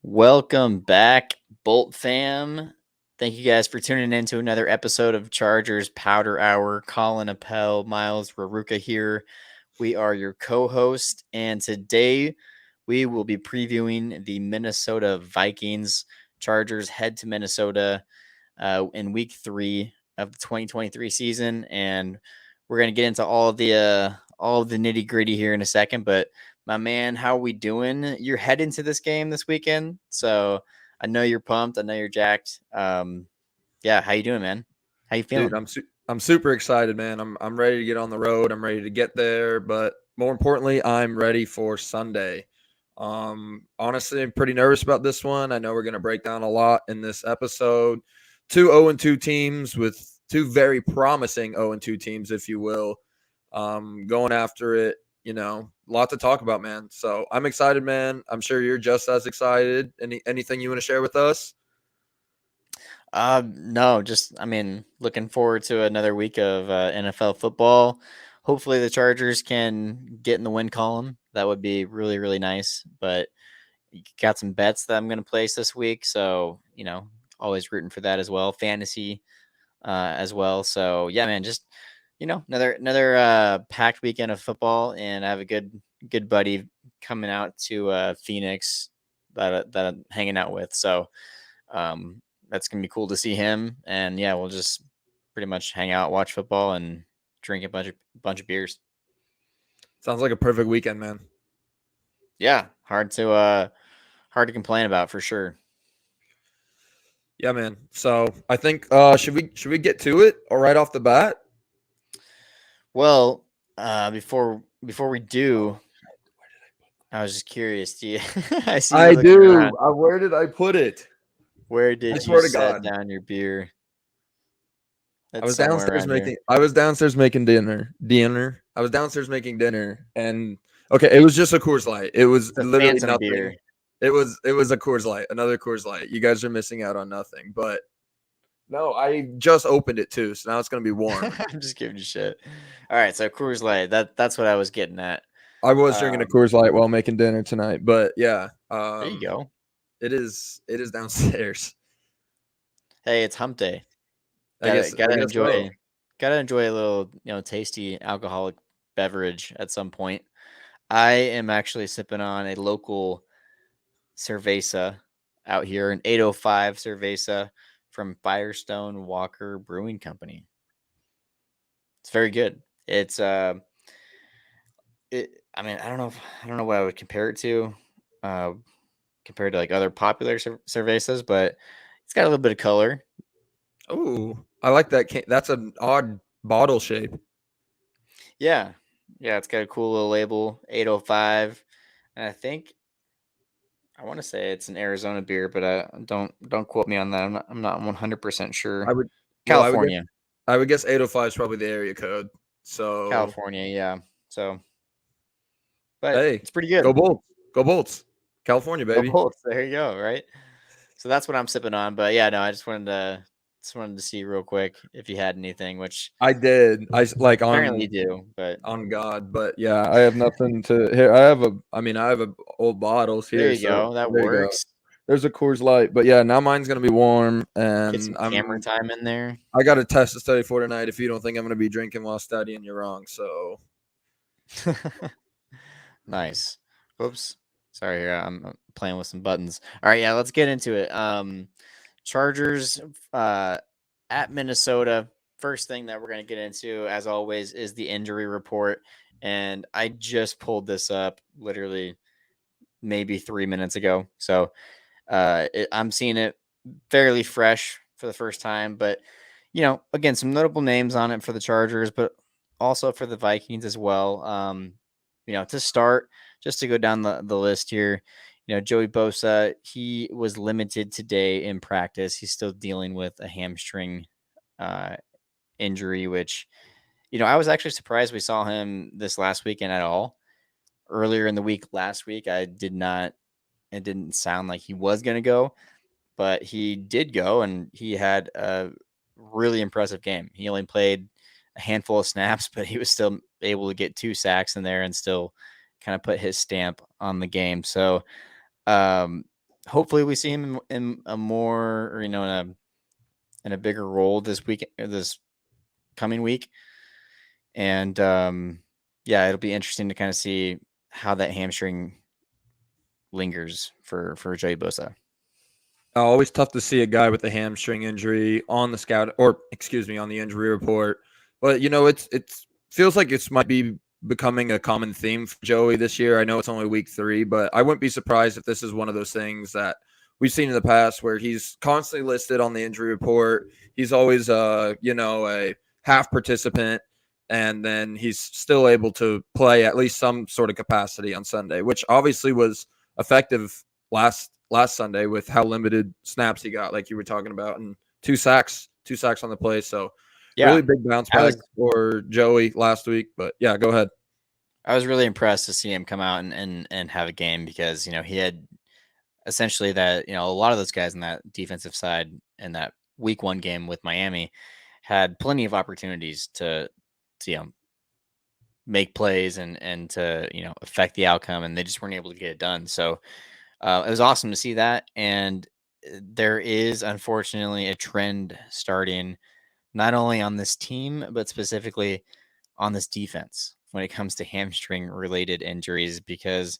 Welcome back, Bolt fam. Thank you guys for tuning in to another episode of Chargers Powder Hour. Colin, Appel, Miles, Raruka here. We are your co-host, and today we will be previewing the Minnesota Vikings. Chargers head to Minnesota in Week 3 of the 2023 season, and we're going to get into all of the nitty gritty here in a second. But my man, how are we doing? You're heading to this game this weekend, so I know you're pumped. I know you're jacked. Yeah, how you doing, man? How you Dude, feeling? I'm super excited, man. I'm ready to get on the road. I'm ready to get there, but more importantly, I'm ready for Sunday. Honestly, I'm pretty nervous about this one. I know we're going to break down a lot in this episode. Two 0-2 teams with two very promising 0-2 teams, if you will, going after it. A lot to talk about, man. So I'm excited, man. I'm sure you're just as excited. Anything you want to share with us? No, just looking forward to another week of NFL football. Hopefully, the Chargers can get in the win column. That would be really, really nice. But you got some bets that I'm going to place this week, so always rooting for that as well. Fantasy as well. So yeah, man, just another packed weekend of football, and I have a good buddy coming out to Phoenix that I'm hanging out with. So um, that's gonna be cool to see him. And yeah, we'll just pretty much hang out, watch football, and drink a bunch of beers. Sounds like a perfect weekend, man. Yeah, hard to complain about for sure. Yeah, man. So I think should we get to it or right off the bat? Well, before we do, I was just curious. Do you? I see you I looking do. around. Where did I put it? Where I did you swear to set God. down your beer? I That's was somewhere downstairs around here. making I was downstairs making dinner. Dinner. I was downstairs making dinner and okay, it was just a Coors Light. It was It's a literally phantom nothing. beer. It was a Coors Light, another Coors Light. You guys are missing out on nothing. But no, I just opened it too, so now it's gonna be warm. I'm just giving you shit. All right, so Coors Light. That's what I was getting at. I was drinking a Um, Coors Light while making dinner tonight, but yeah, there you go. it is downstairs. Hey, it's Hump Day. I Gotta guess I gotta guess so. enjoy gotta enjoy a little tasty alcoholic beverage at some point. I am actually sipping on a local cerveza out here, an 805 cerveza from Firestone Walker Brewing Company. It's very good. It's I don't know what I would compare it to, uh, compared to like other popular cervezas, but it's got a little bit of color. Oh, I like that. That's an odd bottle shape. Yeah, yeah, it's got a cool little label, 805, and I want to say it's an Arizona beer, but don't quote me on that. I'm not 100% I sure. would, well, California, I would guess 805 is probably the area code. So California, yeah. So, but hey, it's pretty go good. Bolts, go Bolts, California, Go baby. Bolts. There you go. Right. So that's what I'm sipping on. But yeah, no, I just wanted to see real quick if you had anything, which I did. Like apparently you do. But on God, but yeah, I have nothing to here. I have old bottles there here, you so go. That there you go. works. There's a Coors Light, but yeah, now mine's gonna be warm, Get and some camera time in there. I got a test to study for tonight. If you don't think I'm gonna be drinking while studying, you're wrong. So Nice. Oops. Sorry, I'm playing with some buttons. All right, yeah, let's get into it. Chargers uh, at Minnesota. First thing that we're going to get into, as always, is the injury report. And I just pulled this up literally maybe 3 minutes ago. So I'm seeing it fairly fresh for the first time. But, again, some notable names on it for the Chargers, but also for the Vikings as well. To start, just to go down the list here, Joey Bosa, he was limited today in practice. He's still dealing with a hamstring uh, injury, which, I was actually surprised we saw him this last weekend at all. Earlier in the week, last week, it didn't sound like he was going to go, but he did go and he had a really impressive game. He only played a handful of snaps, but he was still able to get 2 sacks in there and still kind of put his stamp on the game. So, hopefully we see him in a more, or, in a bigger role this week, this coming week. And yeah, it'll be interesting to kind of see how that hamstring lingers for Joey Bosa. Always tough to see a guy with a hamstring injury on the scout, or excuse me, on the injury report. But it's feels like it's might be becoming a common theme for Joey this year. I know it's only week 3, but I wouldn't be surprised if this is one of those things that we've seen in the past where he's constantly listed on the injury report. He's always a half participant, and then he's still able to play at least some sort of capacity on Sunday, which obviously was effective last Sunday with how limited snaps he got, like you were talking about, and two sacks on the play. So Yeah, really big bounce I back was for Joey last week. But yeah, go ahead. I was really impressed to see him come out and have a game, because he had essentially that, a lot of those guys in that defensive side in that week 1 game with Miami had plenty of opportunities to make plays and to affect the outcome, and they just weren't able to get it done. So it was awesome to see that. And there is unfortunately a trend starting, not only on this team but specifically on this defense, when it comes to hamstring related injuries, because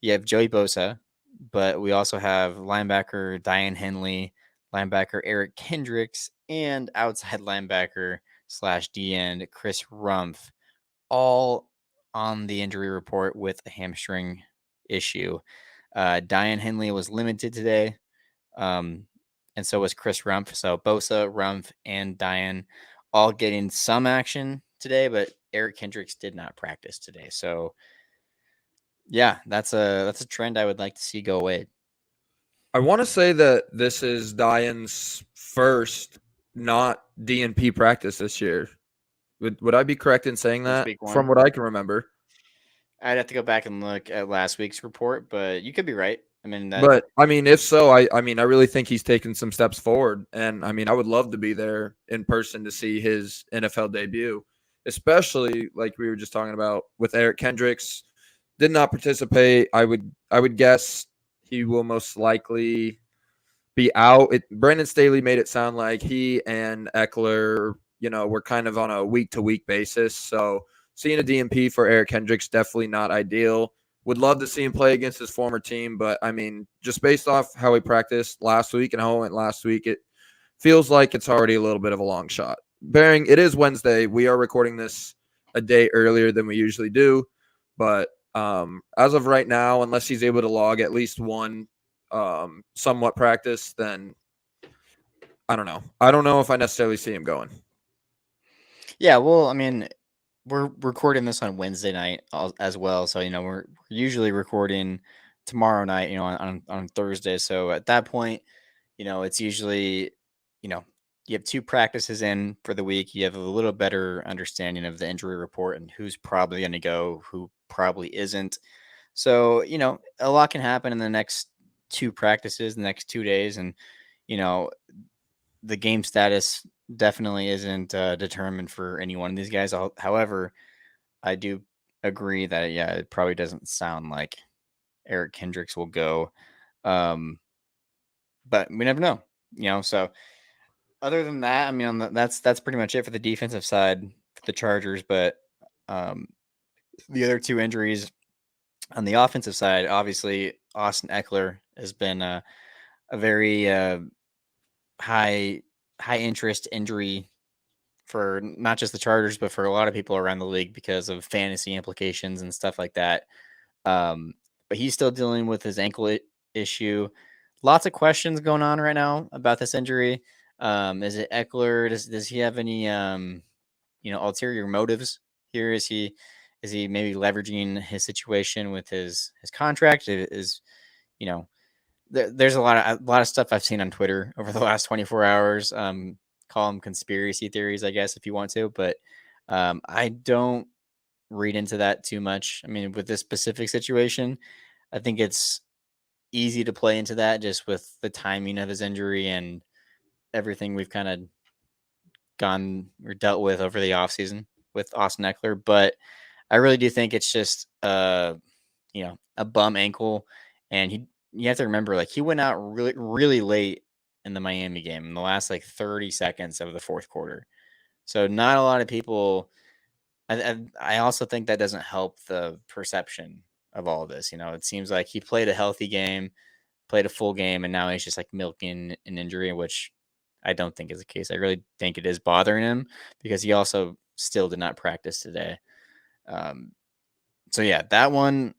you have Joey Bosa, but we also have linebacker Diane Henley, linebacker Eric Kendricks, and outside linebacker slash D end Chris Rumpf, all on the injury report with a hamstring issue. Diane Henley was limited today, um, and so was Chris Rumpf. So Bosa, Rumpf, and Diane all getting some action today, but Eric Kendricks did not practice today. So yeah, that's a trend I would like to see go away. I want to say that this is Diane's first not DNP practice this year. Would I be correct in saying First that? week From one. what I can remember. I'd have to go back and look at last week's report, but you could be right. I mean that. But I mean, if so, I really think he's taken some steps forward, and I mean, I would love to be there in person to see his NFL debut, especially like we were just talking about with Eric Kendricks. Did not participate. I would guess he will most likely be out. Brandon Staley made it sound like he and Eckler, were kind of on a week to week basis. So seeing a DMP for Eric Hendricks definitely not ideal. Would love to see him play against his former team, but I mean, just based off how he practiced last week and how it went last week, it feels like it's already a little bit of a long shot. Bearing it is Wednesday, we are recording this a day earlier than we usually do, but as of right now, unless he's able to log at least one somewhat practice, then I don't know. I don't know if I necessarily see him going. Yeah, well, I mean, we're recording this on Wednesday night as well, so we're usually recording tomorrow night, on Thursday. So at that point, it's usually, you know, you have 2 practices in for the week. You have a little better understanding of the injury report and who's probably going to go, who probably isn't. So, a lot can happen in the next 2 practices, the next 2 days, and you know, the game status definitely isn't determined for any one of these guys. However, I do agree that, yeah, it probably doesn't sound like Eric Kendricks will go. Um, but we never know, So other than that, I mean, that's pretty much it for the defensive side for the Chargers. But um, the other 2 injuries on the offensive side, obviously, Austin Eckler has been a very high high interest injury for not just the Chargers, but for a lot of people around the league because of fantasy implications and stuff like that. But he's still dealing with his ankle issue. Lots of questions going on right now about this injury. Is it Eckler? Does he have any ulterior motives here? Is he maybe leveraging his situation with his contract? Is you know there's a lot of stuff I've seen on Twitter over the last 24 hours. Call them conspiracy theories, I guess, if you want to, but I don't read into that too much. I mean, with this specific situation, I think it's easy to play into that just with the timing of his injury and everything we've kind of gone or dealt with over the offseason with Austin Eckler. But I really do think it's just a bum ankle, and you have to remember, like, he went out really, really late in the Miami game in the last like 30 seconds of the fourth quarter. So not a lot of people. I also think that doesn't help the perception of all of this. It seems like he played a healthy game, played a full game, and now he's just like milking an injury, which I don't think is the case. I really think it is bothering him because he also still did not practice today. Um, so yeah, that one,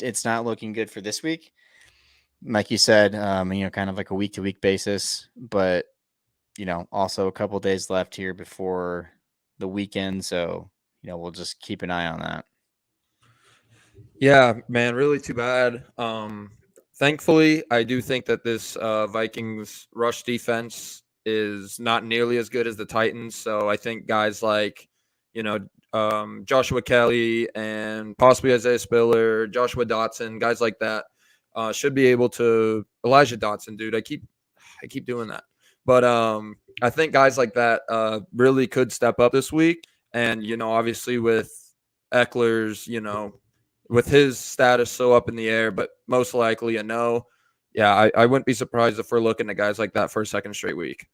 it's not looking good for this week. Like you said, kind of like a week to week basis, but also a couple days left here before the weekend. So, we'll just keep an eye on that. Yeah, man, really too bad. Thankfully, I do think that this Vikings rush defense is not nearly as good as the Titans. So I think guys like, you know, Joshua Kelly and possibly Isaiah Spiller, Joshua Dotson, guys like that, should be able to. Elijah Dotson, dude, I keep doing that, but I think guys like that really could step up this week. And obviously with Eckler's, with his status so up in the air, but most likely a no. Yeah, I wouldn't be surprised if we're looking at guys like that for a second straight week.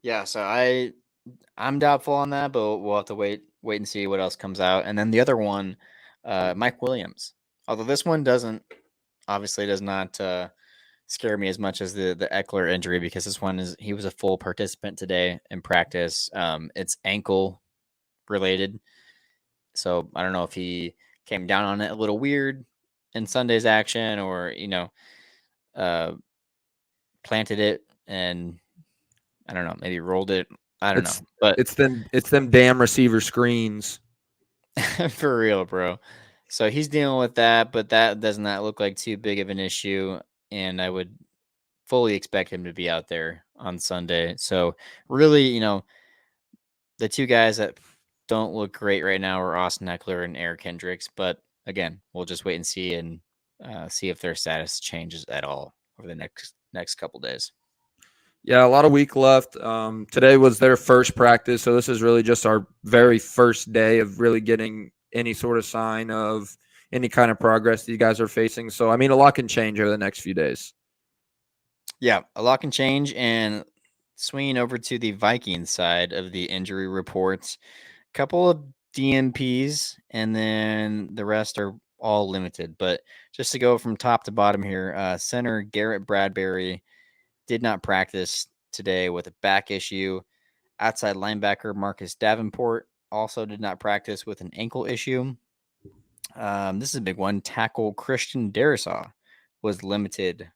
Yeah, so I'm doubtful on that, but we'll have to wait and see what else comes out. And then the other one, Mike Williams. Although this one does not scare me as much as the Eckler injury, because he was a full participant today in practice. It's ankle related, so I don't know if he came down on it a little weird in Sunday's action, or uh, planted it and I don't know, maybe rolled it. I don't know, It's but it's them damn receiver screens. for real, bro. So he's dealing with that, but that does not look like too big of an issue, and I would fully expect him to be out there on Sunday. So really, the two guys that don't look great right now are Austin Eckler and Eric Hendricks. But again, we'll just wait and see, and see if their status changes at all over the next couple days. Yeah, a lot of week left. Today was their first practice, so this is really just our very first day of really getting any sort of sign of any kind of progress these guys are facing. So, I mean, a lot can change over the next few days. Yeah, a lot can change. And swinging over to the Vikings side of the injury reports, couple of DMPs, and then the rest are all limited. But just to go from top to bottom here, center Garrett Bradbury did not practice today with a back issue. Outside linebacker Marcus Davenport also did not practice with an ankle issue. This is a big one. Tackle Christian Darisaw was limited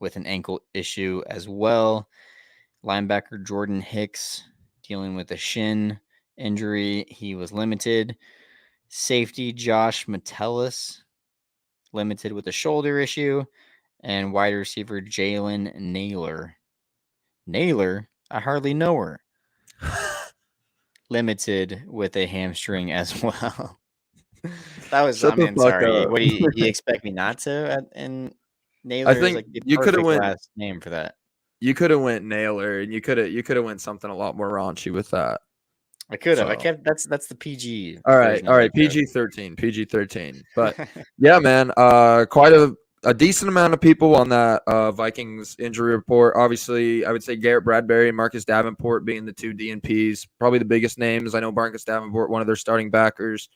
with an ankle issue as well. Linebacker Jordan Hicks dealing with a shin injury. He was limited. Safety Josh Metellus limited with a shoulder issue. And wide receiver Jalen Naylor. Naylor? I hardly know her. Limited with a hamstring as well. Shut the fuck Sorry. up. What do you expect me not to? And I Naylor is think like the you could have perfect went last name for that. Naylor, and you could have went something a lot more raunchy with that. I could have. I So kept that's the PG all right, version all of right, that joke. PG-13. But yeah, man, quite a decent amount of people on that Vikings injury report. Obviously, I would say Garrett Bradbury and Marcus Davenport being the two DNPs, probably the biggest names. I know Marcus Davenport, one of their starting backers,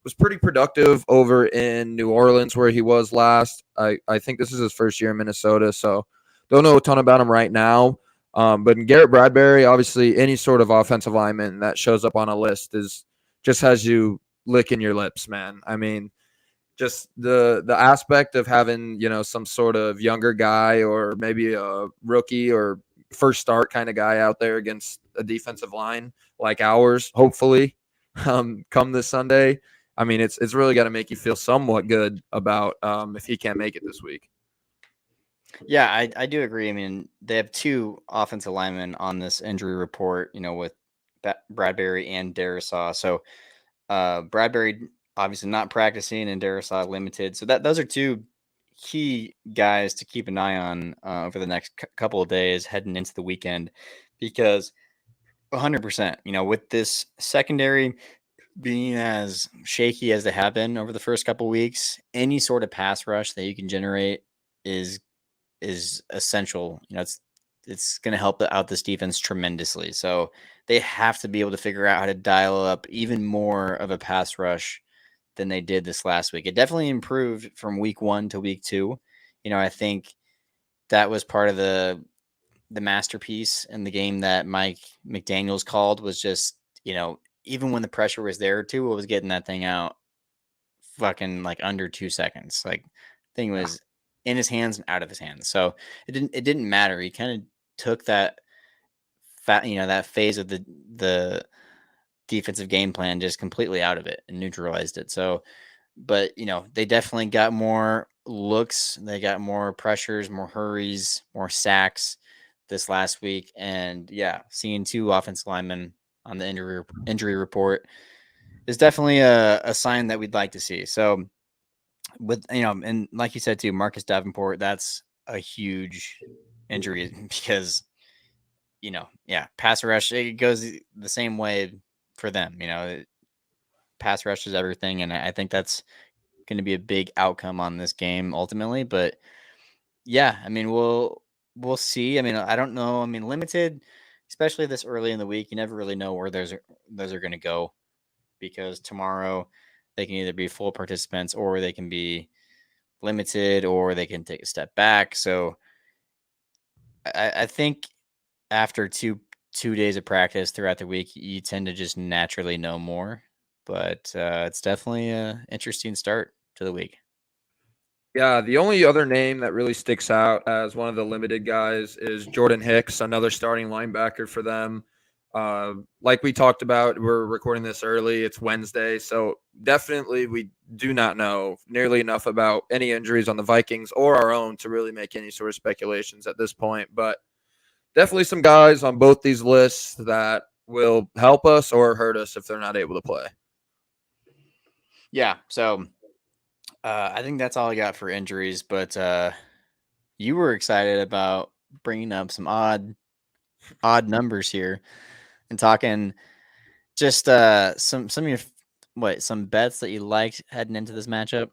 was pretty productive over in New Orleans where he was last. I think this is his first year in Minnesota, so don't know a ton about him right now. But in Garrett Bradbury, obviously, any sort of offensive lineman that shows up on a list is just has you licking your lips, man. I mean, just the aspect of having some sort of younger guy or maybe a rookie or first start kind of guy out there against a defensive line like ours, hopefully, come this Sunday. I mean, it's really got to make you feel somewhat good about if he can't make it this week. Yeah, I do agree. I mean, they have two offensive linemen on this injury report, with Bradbury and Darisaw. So Bradbury obviously not practicing and Darisaw limited. So those are two key guys to keep an eye on over the next couple of days heading into the weekend, because 100%, with this secondary, being as shaky as they have been over the first couple weeks, any sort of pass rush that you can generate is essential. It's going to help out this defense tremendously. So they have to be able to figure out how to dial up even more of a pass rush than they did this last week. It definitely improved from week 1 to week 2. I think that was part of the masterpiece in the game that Mike McDaniels called was just, even when the pressure was there, Tua was getting that thing out fucking like under 2 seconds. Like thing Yeah. was in his hands and out of his hands. So it didn't matter. He kind of took that that phase of the defensive game plan just completely out of it and neutralized it. So, but they definitely got more looks, they got more pressures, more hurries, more sacks this last week, and yeah, seeing 2 offensive linemen on the injury report is definitely a sign that we'd like to see. So, with and like you said too, Marcus Davenport, that's a huge injury because yeah, pass rush, it goes the same way for them. Pass rush is everything, and I think that's going to be a big outcome on this game ultimately. But yeah, I mean, we'll see. I mean, I don't know. I mean, limited, especially this early in the week, you never really know where those are going to go because tomorrow they can either be full participants or they can be limited or they can take a step back. So I think after two days of practice throughout the week, you tend to just naturally know more. But it's definitely an interesting start to the week. Yeah, the only other name that really sticks out as one of the limited guys is Jordan Hicks, another starting linebacker for them. Like we talked about, we're recording this early. It's Wednesday, so definitely we do not know nearly enough about any injuries on the Vikings or our own to really make any sort of speculations at this point. But definitely some guys on both these lists that will help us or hurt us if they're not able to play. Yeah. So I think that's all I got for injuries. But you were excited about bringing up some odd numbers here and talking just some of your some bets that you liked heading into this matchup.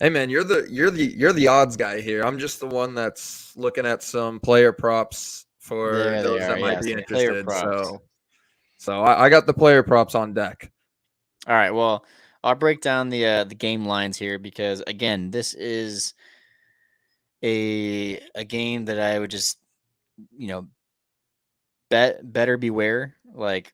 Hey man, you're the odds guy here. I'm just the one that's looking at some player props for There they those are. that might Yeah, be some player interested. props. So I got the player props on deck. All right. Well, I'll break down the game lines here because again, this is a game that I would just you know better beware. Like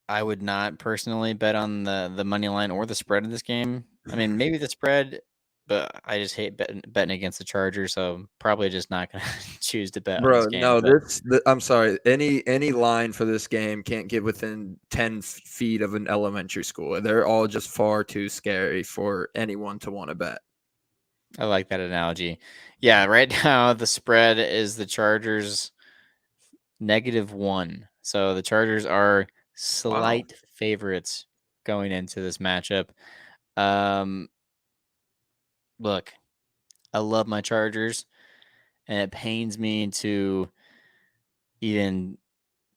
I would not personally bet on the money line or the spread of this game. I mean, maybe the spread, but I just hate betting against the Chargers, so I'm probably just not gonna choose to bet on this Bro, game. no, But I'm sorry. Any line for this game can't get within 10 feet of an elementary school. They're all just far too scary for anyone to want to bet. I like that analogy. Yeah, right now the spread is the Chargers -1. So the Chargers are Wow. slight favorites going into this matchup. Um, look, I love my Chargers, and it pains me to even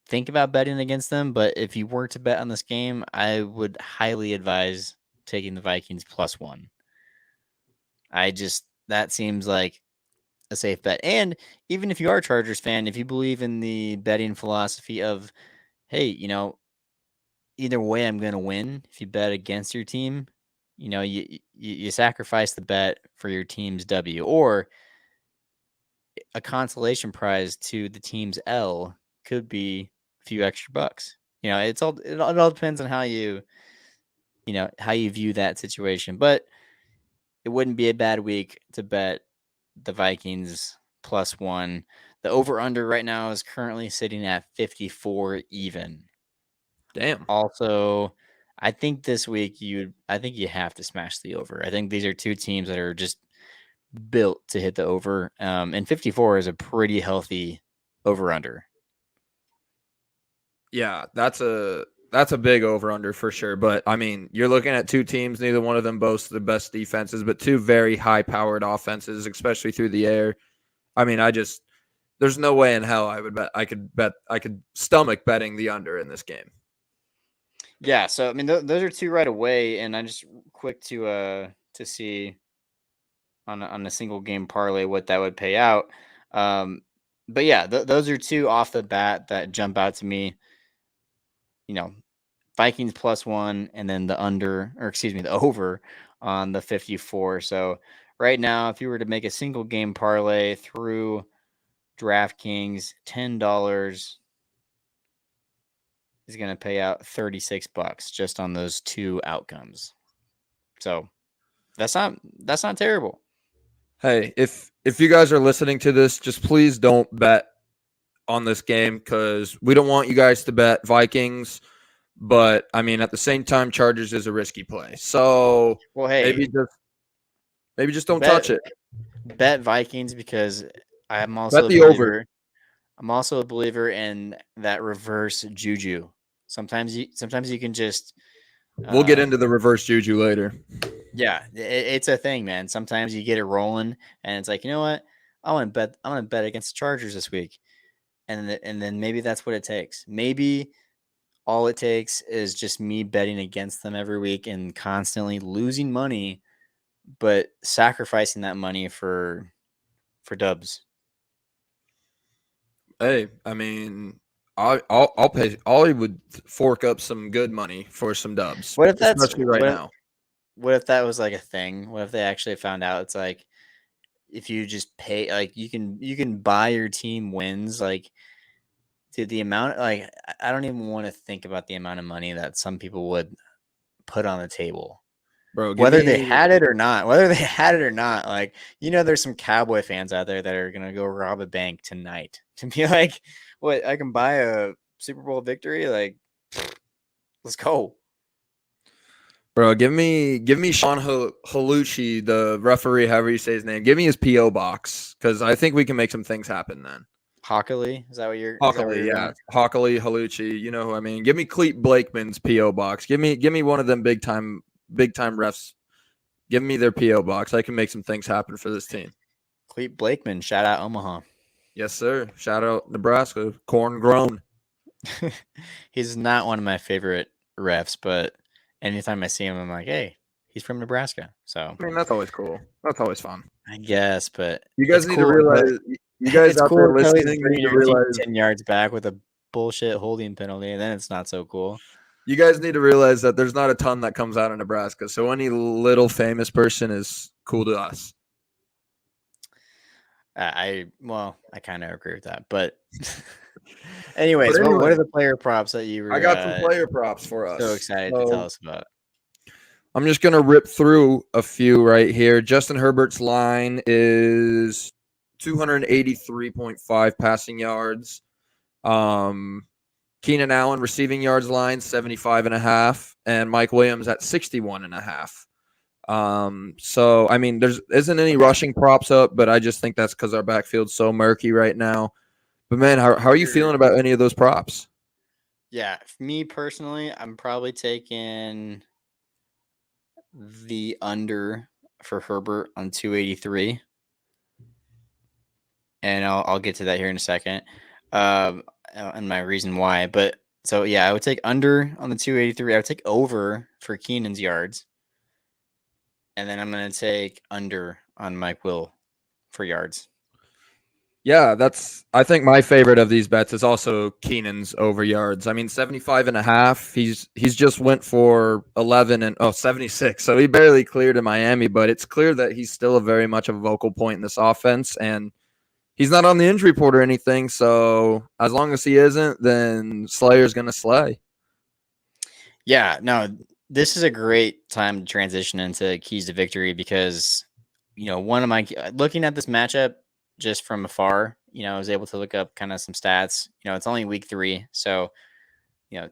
think about betting against them. But if you were to bet on this game, I would highly advise taking the Vikings +1. That seems like a safe bet. And even if you are a Chargers fan, if you believe in the betting philosophy of, hey, either way I'm going to win. If you bet against your team, you sacrifice the bet for your team's W, or a consolation prize to the team's L could be a few extra bucks. It all depends on how you view that situation. But it wouldn't be a bad week to bet the Vikings +1. The over under right now is currently sitting at 54 even. Damn. Also, I think this week I think you have to smash the over. I think these are two teams that are just built to hit the over. And 54 is a pretty healthy over under. Yeah, that's a big over under for sure. But I mean, you're looking at two teams, neither one of them boasts the best defenses, but two very high powered offenses, especially through the air. I mean, there's no way in hell I could stomach betting the under in this game. Yeah, so I mean, those are two right away, and I just quick to see on a single game parlay what that would pay out. Um, but yeah, those are two off the bat that jump out to me. You know, Vikings +1, and then the over on the 54. So right now, if you were to make a single game parlay through DraftKings, $10 is going to pay out $36 just on those two outcomes. So that's not terrible. Hey, if you guys are listening to this, just please don't bet on this game because we don't want you guys to bet Vikings. But I mean, at the same time, Chargers is a risky play. So Well, maybe hey, just maybe just don't bet touch it. bet Vikings because I'm Bet also a the over. believer. I'm also a believer in that reverse juju. Sometimes you can just We'll get uh into the reverse juju later. yeah, it's a thing, man. Sometimes you get it rolling and it's like, you know what? I want to bet against the Chargers this week. And then maybe that's what it takes. Maybe all it takes is just me betting against them every week and constantly losing money, but sacrificing that money for dubs. Hey, I mean, I'll pay. Ollie would fork up some good money for some dubs, What if that's especially right what if, now. what if that was like a thing? What if they actually found out it's like if you just pay like you can buy your team wins like dude, the amount like I don't even want to think about the amount of money that some people would put on the table. Bro, give Whether they me had it or not, whether they had it or not, like there's some cowboy fans out there that are gonna go rob a bank tonight to be like, what I can buy a Super Bowl victory, like let's go. Bro, give me Sean Halucci, the referee, however you say his name. Give me his PO box because I think we can make some things happen then. Hockley, is that where Hockley, you're yeah, going? Hockley, Halucci, you know who I mean. Give me Cleet Blakeman's PO box. Give me one of them big time refs. Give me their PO box. I can make some things happen for this team. Clete Blakeman, shout out Omaha. Yes, sir. Shout out Nebraska, corn grown. He's not one of my favorite refs, but anytime I see him, I'm like, hey, he's from Nebraska. So I mean, that's always cool. That's always fun. I guess, but You guys it's need to cool until realize. You guys it's out cool there until he's listening need bringing to your team realize 10 yards back with a bullshit holding penalty, and then it's not so cool. you guys need to realize that there's not a ton that comes out of Nebraska. So any little famous person is cool to us. I kind of agree with that, but But anyways, what anyway, are the player props that you I were got some player props for so us. excited to tell So us about? I'm just gonna rip through a few right here. Justin Herbert's line is 283.5 passing yards. Um, Keenan Allen receiving yards line 75 and a half, and Mike Williams at 61 and a half. So I mean, there's isn't any rushing props up, but I just think that's because our backfield's so murky right now. But man, how are you feeling about any of those props? Yeah, me personally, I'm probably taking the under for Herbert on 283, and I'll get to that here in a second, and my reason why. But so yeah, I would take under on the 283. I would take over for Keenan's yards, and then I'm gonna take under on Mike Will for yards. Yeah, that's I think my favorite of these bets is also Keenan's over yards. I mean 75 and a half. He's just went for 11 and 76. So he barely cleared in Miami, but it's clear that he's still a very much of a vocal point in this offense and he's not on the injury report or anything. So as long as he isn't, then Slayer's going to slay. Yeah, no, this is a great time to transition into keys to victory because one of my looking at this matchup just from afar, I was able to look up kind of some stats. It's only week 3, so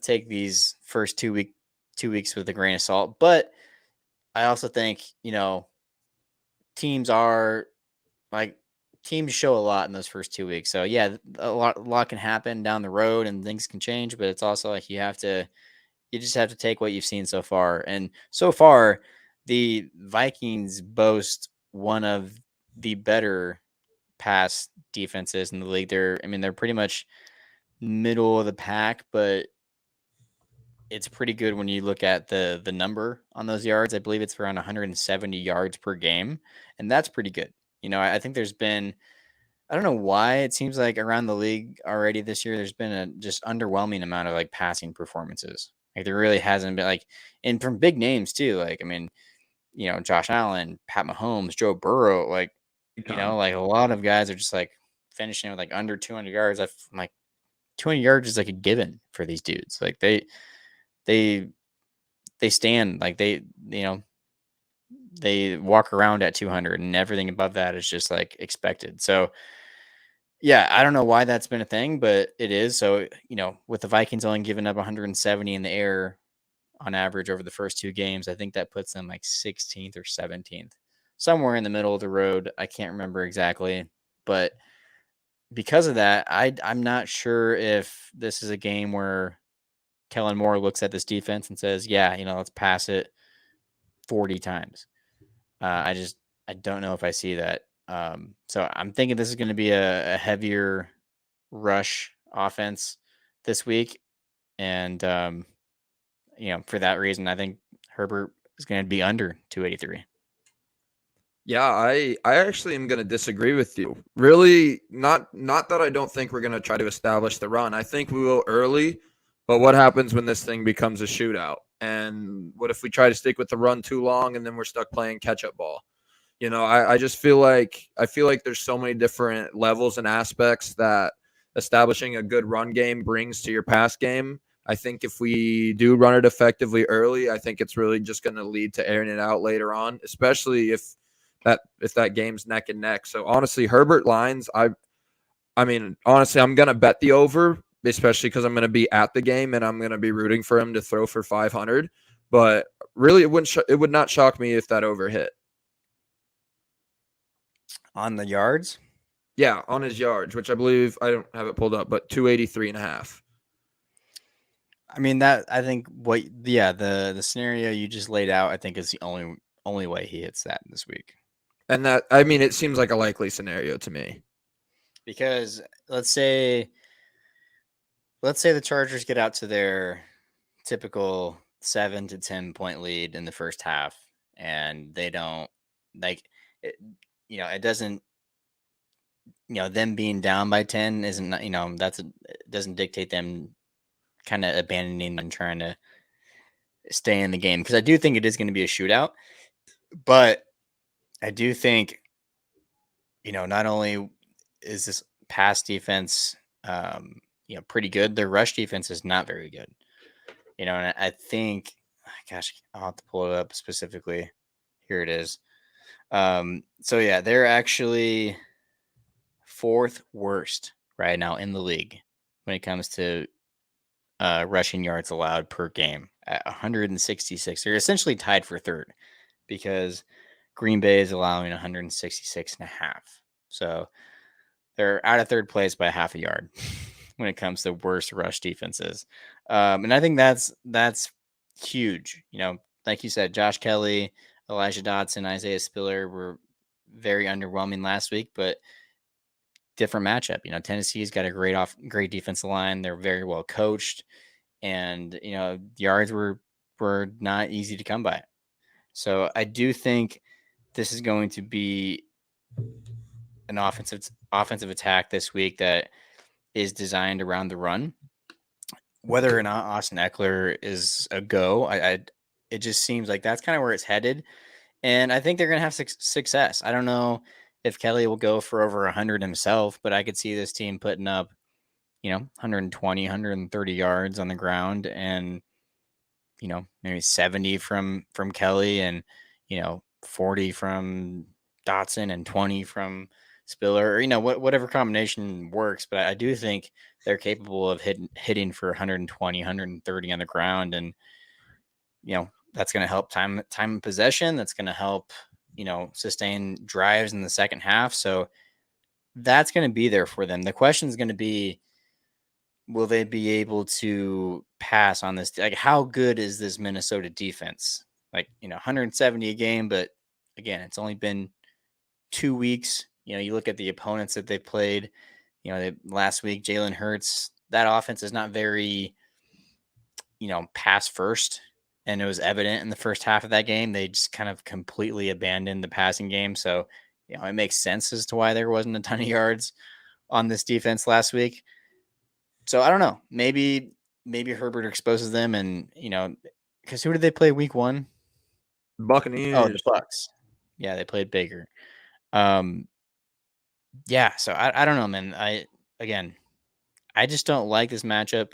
take these first 2 weeks with a grain of salt. But I also think teams are like teams show a lot in those first 2 weeks. So yeah, a lot can happen down the road and things can change. But it's also like you just have to take what you've seen so far. And so far, the Vikings boast one of the better pass defenses in the league. They're pretty much middle of the pack, but it's pretty good when you look at the number on those yards. I believe it's around 170 yards per game, and that's pretty good. I think there's been, I don't know why it seems like around the league already this year there's been a just underwhelming amount of like passing performances. Like there really hasn't been like, and from big names too. Like I mean, Josh Allen, Pat Mahomes, Joe Burrow, like Big time. like a lot of guys are just like finishing with like under 200 yards. I'm like 200 yards is like a given for these dudes. Like they they stand like they walk around at 200 and everything above that is just like expected. So yeah, I don't know why that's been a thing, but it is. So, with the Vikings only giving up 170 in the air on average over the first two games, I think that puts them like 16th or 17th, somewhere in the middle of the road. I can't remember exactly, but because of that, I'm not sure if this is a game where Kellen Moore looks at this defense and says, "Yeah, let's pass it 40 times." I don't know if I see that. So I'm thinking this is going to be a heavier rush offense this week, and for that reason, I think Herbert is going to be under 283. Yeah, I actually am going to disagree with you. Really, not that I don't think we're going to try to establish the run. I think we will early, but what happens when this thing becomes a shootout? And what if we try to stick with the run too long and then we're stuck playing catch up ball? I just feel like there's so many different levels and aspects that establishing a good run game brings to your pass game. I think if we do run it effectively early, I think it's really just going to lead to airing it out later on, especially if that game's neck and neck. So honestly, Herbert lines, I mean, honestly, I'm going to bet the over, especially because I'm going to be at the game and I'm going to be rooting for him to throw for 500. But really, it would not shock me if that over hit. On the yards, Yeah, on his yards, which I believe I don't have it pulled up, but 283 and a half. I mean that I think the scenario you just laid out I think is the only way he hits that this week. And that, I mean, it seems like a likely scenario to me. Because let's say the Chargers get out to their typical 7 to 10 point lead in the first half, and they don't like it, it doesn't, them being down by 10 isn't, it doesn't dictate them kind of abandoning and trying to stay in the game, because I do think it is going to be a shootout, but I do think, not only is this pass defense, pretty good, their rush defense is not very good. And I think, gosh, I'll have to pull it up specifically. Here it is. So yeah, they're actually fourth worst right now in the league when it comes to rushing yards allowed per game at 166. They're essentially tied for third because Green Bay is allowing 166 and a half. So they're out of third place by half a yard when it comes to worst rush defenses. And I think that's huge. Like you said, Josh Kelly, Elijah Dotson, Isaiah Spiller were very underwhelming last week, but different matchup. Tennessee's got a great defensive line. They're very well coached, and yards were not easy to come by. So I do think this is going to be an offensive attack this week that is designed around the run. Whether or not Austin Eckler is a go, it just seems like that's kind of where it's headed, and I think they're going to have success. I don't know if Kelly will go for over 100 himself, but I could see this team putting up 120, 130 yards on the ground, and maybe 70 from Kelly, and 40 from Dotson, and 20 from Spiller, or whatever combination works. But I do think they're capable of hitting for 120, 130 on the ground, and that's going to help time of possession. That's going to help sustain drives in the second half. So that's going to be there for them. The question is going to be, will they be able to pass on this? Like, how good is this Minnesota defense? Like, 170 a game, but again, it's only been 2 weeks. You look at the opponents that they played. Last week, Jalen Hurts. That offense is not very pass first. And it was evident in the first half of that game. They just kind of completely abandoned the passing game. So, it makes sense as to why there wasn't a ton of yards on this defense last week. So I don't know. Maybe Herbert exposes them, and because who did they play week 1? Oh, the Buccaneers. Bucks. Yeah, they played Baker. Um, yeah. So I don't know, man. Again, I just don't like this matchup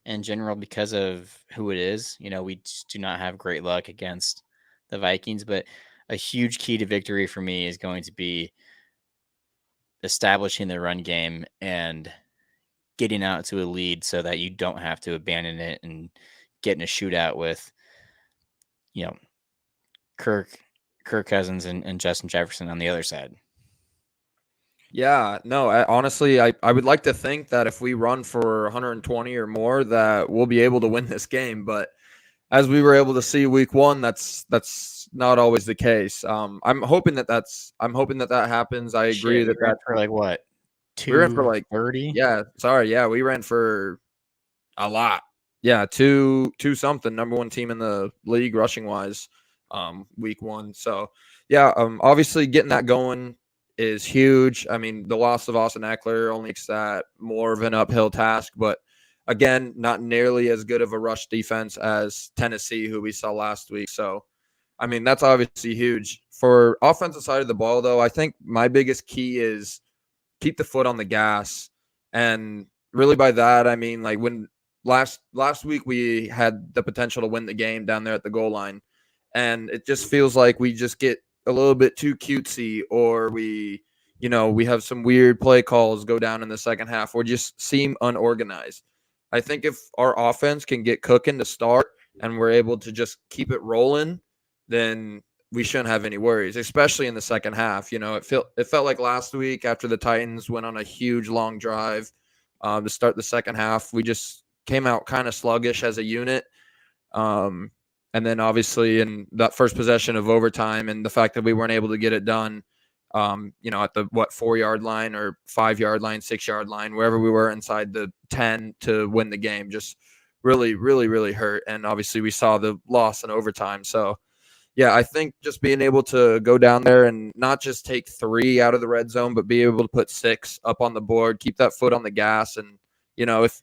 in general because of who it is. We just do not have great luck against the Vikings, but a huge key to victory for me is going to be establishing the run game and getting out to a lead so that you don't have to abandon it and get in a shootout with, you know, Kirk, Kirk Cousins and Justin Jefferson on the other side. Yeah, no, honestly, I would like to think that if we run for 120 or more, that we'll be able to win this game. But as we were able to see week 1, that's not always the case. I'm hoping that happens. I agree Shit, we that ran for like what, we ran for like 230? we ran for a lot. Yeah, two something. Number 1 team in the league rushing wise, week 1. So yeah, obviously getting that going is huge. I mean, the loss of Austin Eckler only makes that more of an uphill task, but again, not nearly as good of a rush defense as Tennessee, who we saw last week. So I mean, that's obviously huge. For offensive side of the ball, though, I think my biggest key is keep the foot on the gas. And really by that, I mean, like when last week we had the potential to win the game down there at the goal line, and it just feels like we just get a little bit too cutesy, or we have some weird play calls go down in the second half, or just seem unorganized. I think if our offense can get cooking to start and we're able to just keep it rolling, then we shouldn't have any worries, especially in the second half. It felt like last week after the Titans went on a huge long drive to start the second half, we just came out kind of sluggish as a unit. Um, and then obviously in that first possession of overtime and the fact that we weren't able to get it done, at the 4 yard line or 5 yard line, 6 yard line, wherever we were inside the 10 to win the game, just really, really, really hurt. And obviously we saw the loss in overtime. So yeah, I think just being able to go down there and not just take 3 out of the red zone, but be able to put 6 up on the board, keep that foot on the gas. And, if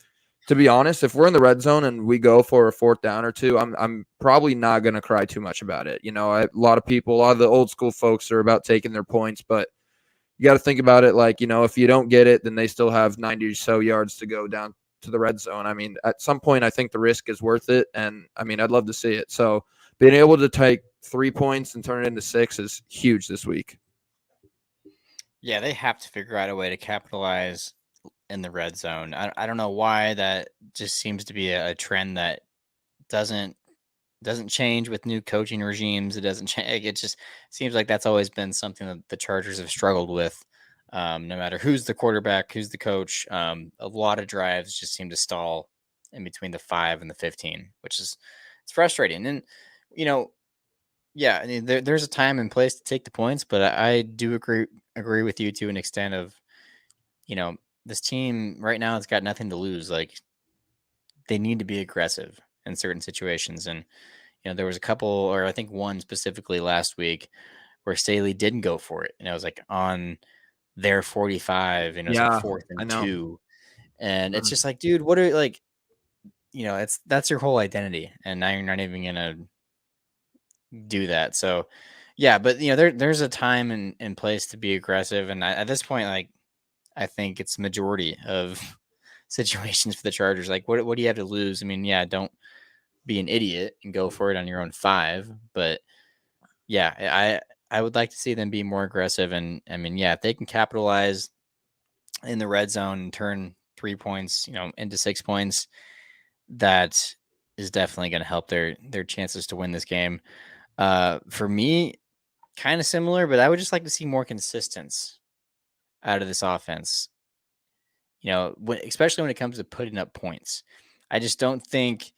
to be honest, if we're in the red zone and we go for a 4th down or 2, I'm probably not going to cry too much about it. A lot of the old school folks are about taking their points, but you got to think about it like, if you don't get it, then they still have 90 or so yards to go down to the red zone. I mean, at some point, I think the risk is worth it. And I mean, I'd love to see it. So being able to take 3 points and turn it into 6 is huge this week. Yeah, they have to figure out a way to capitalize in the red zone. I don't know why that just seems to be a trend that doesn't doesn't change with new coaching regimes. It doesn't change. It just seems like that's always been something that the Chargers have struggled with. No matter who's the quarterback, who's the coach, a lot of drives just seem to stall in between the 5 and the 15, which is it's frustrating. And you know, yeah, I mean, there's a time and place to take the points, but I do agree with you to an extent of this team right now has got nothing to lose. Like they need to be aggressive in certain situations, and there was a couple, or I think one specifically last week, where Staley didn't go for it, and it was like on their 45, and it was like Yeah, fourth I and know. two, and it's Mm. just like, dude, what are like, it's that's your whole identity, and now you're not even gonna do that. So, yeah, but there's a time and place to be aggressive, and at this point, like I think it's majority of situations for the Chargers. Like, what do you have to lose? I mean, yeah, don't be an idiot and go for it on your own 5, but yeah, I would like to see them be more aggressive, and I mean, yeah, if they can capitalize in the red zone and turn 3 points, into 6 points, that is definitely going to help their chances to win this game. For me, kind of similar, but I would just like to see more consistency out of this offense. Especially when it comes to putting up points. I just don't think,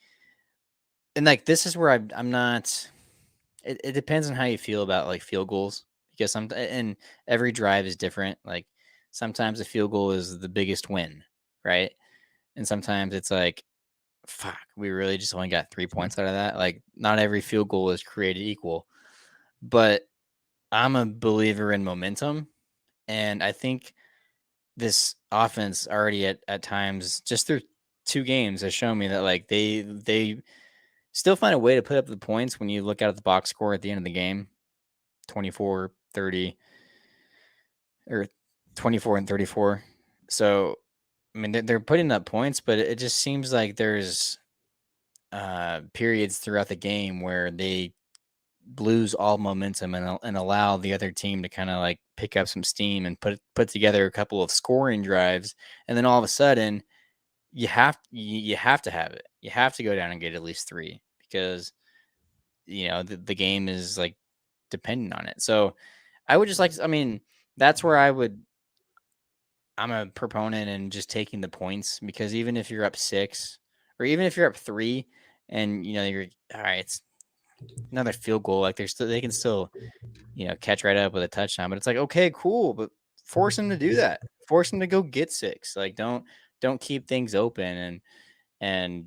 and like this is where I'm not. It depends on how you feel about like field goals, because and every drive is different. Like sometimes a field goal is the biggest win, right? And sometimes it's like fuck, we really just only got 3 points out of that. Like, not every field goal is created equal. But I'm a believer in momentum, and I think this offense already at times, just through 2 games, has shown me that, like, they still find a way to put up the points when you look out at the box score at the end of the game, 24-30 or 24 and 34. So, I mean, they're putting up points, but it just seems like there's periods throughout the game where they lose all momentum and allow the other team to kind of like pick up some steam and put together a couple of scoring drives, and then all of a sudden you have to have it. You have to go down and get at least 3 because the game is like dependent on it. So I would just like I mean that's where I'm a proponent in just taking the points, because even if you're up 6 or even if you're up 3 and you're all right, it's another field goal, like they can still catch right up with a touchdown. But it's like, okay, cool, but force him to do that. Force him to go get 6. Like, don't keep things open and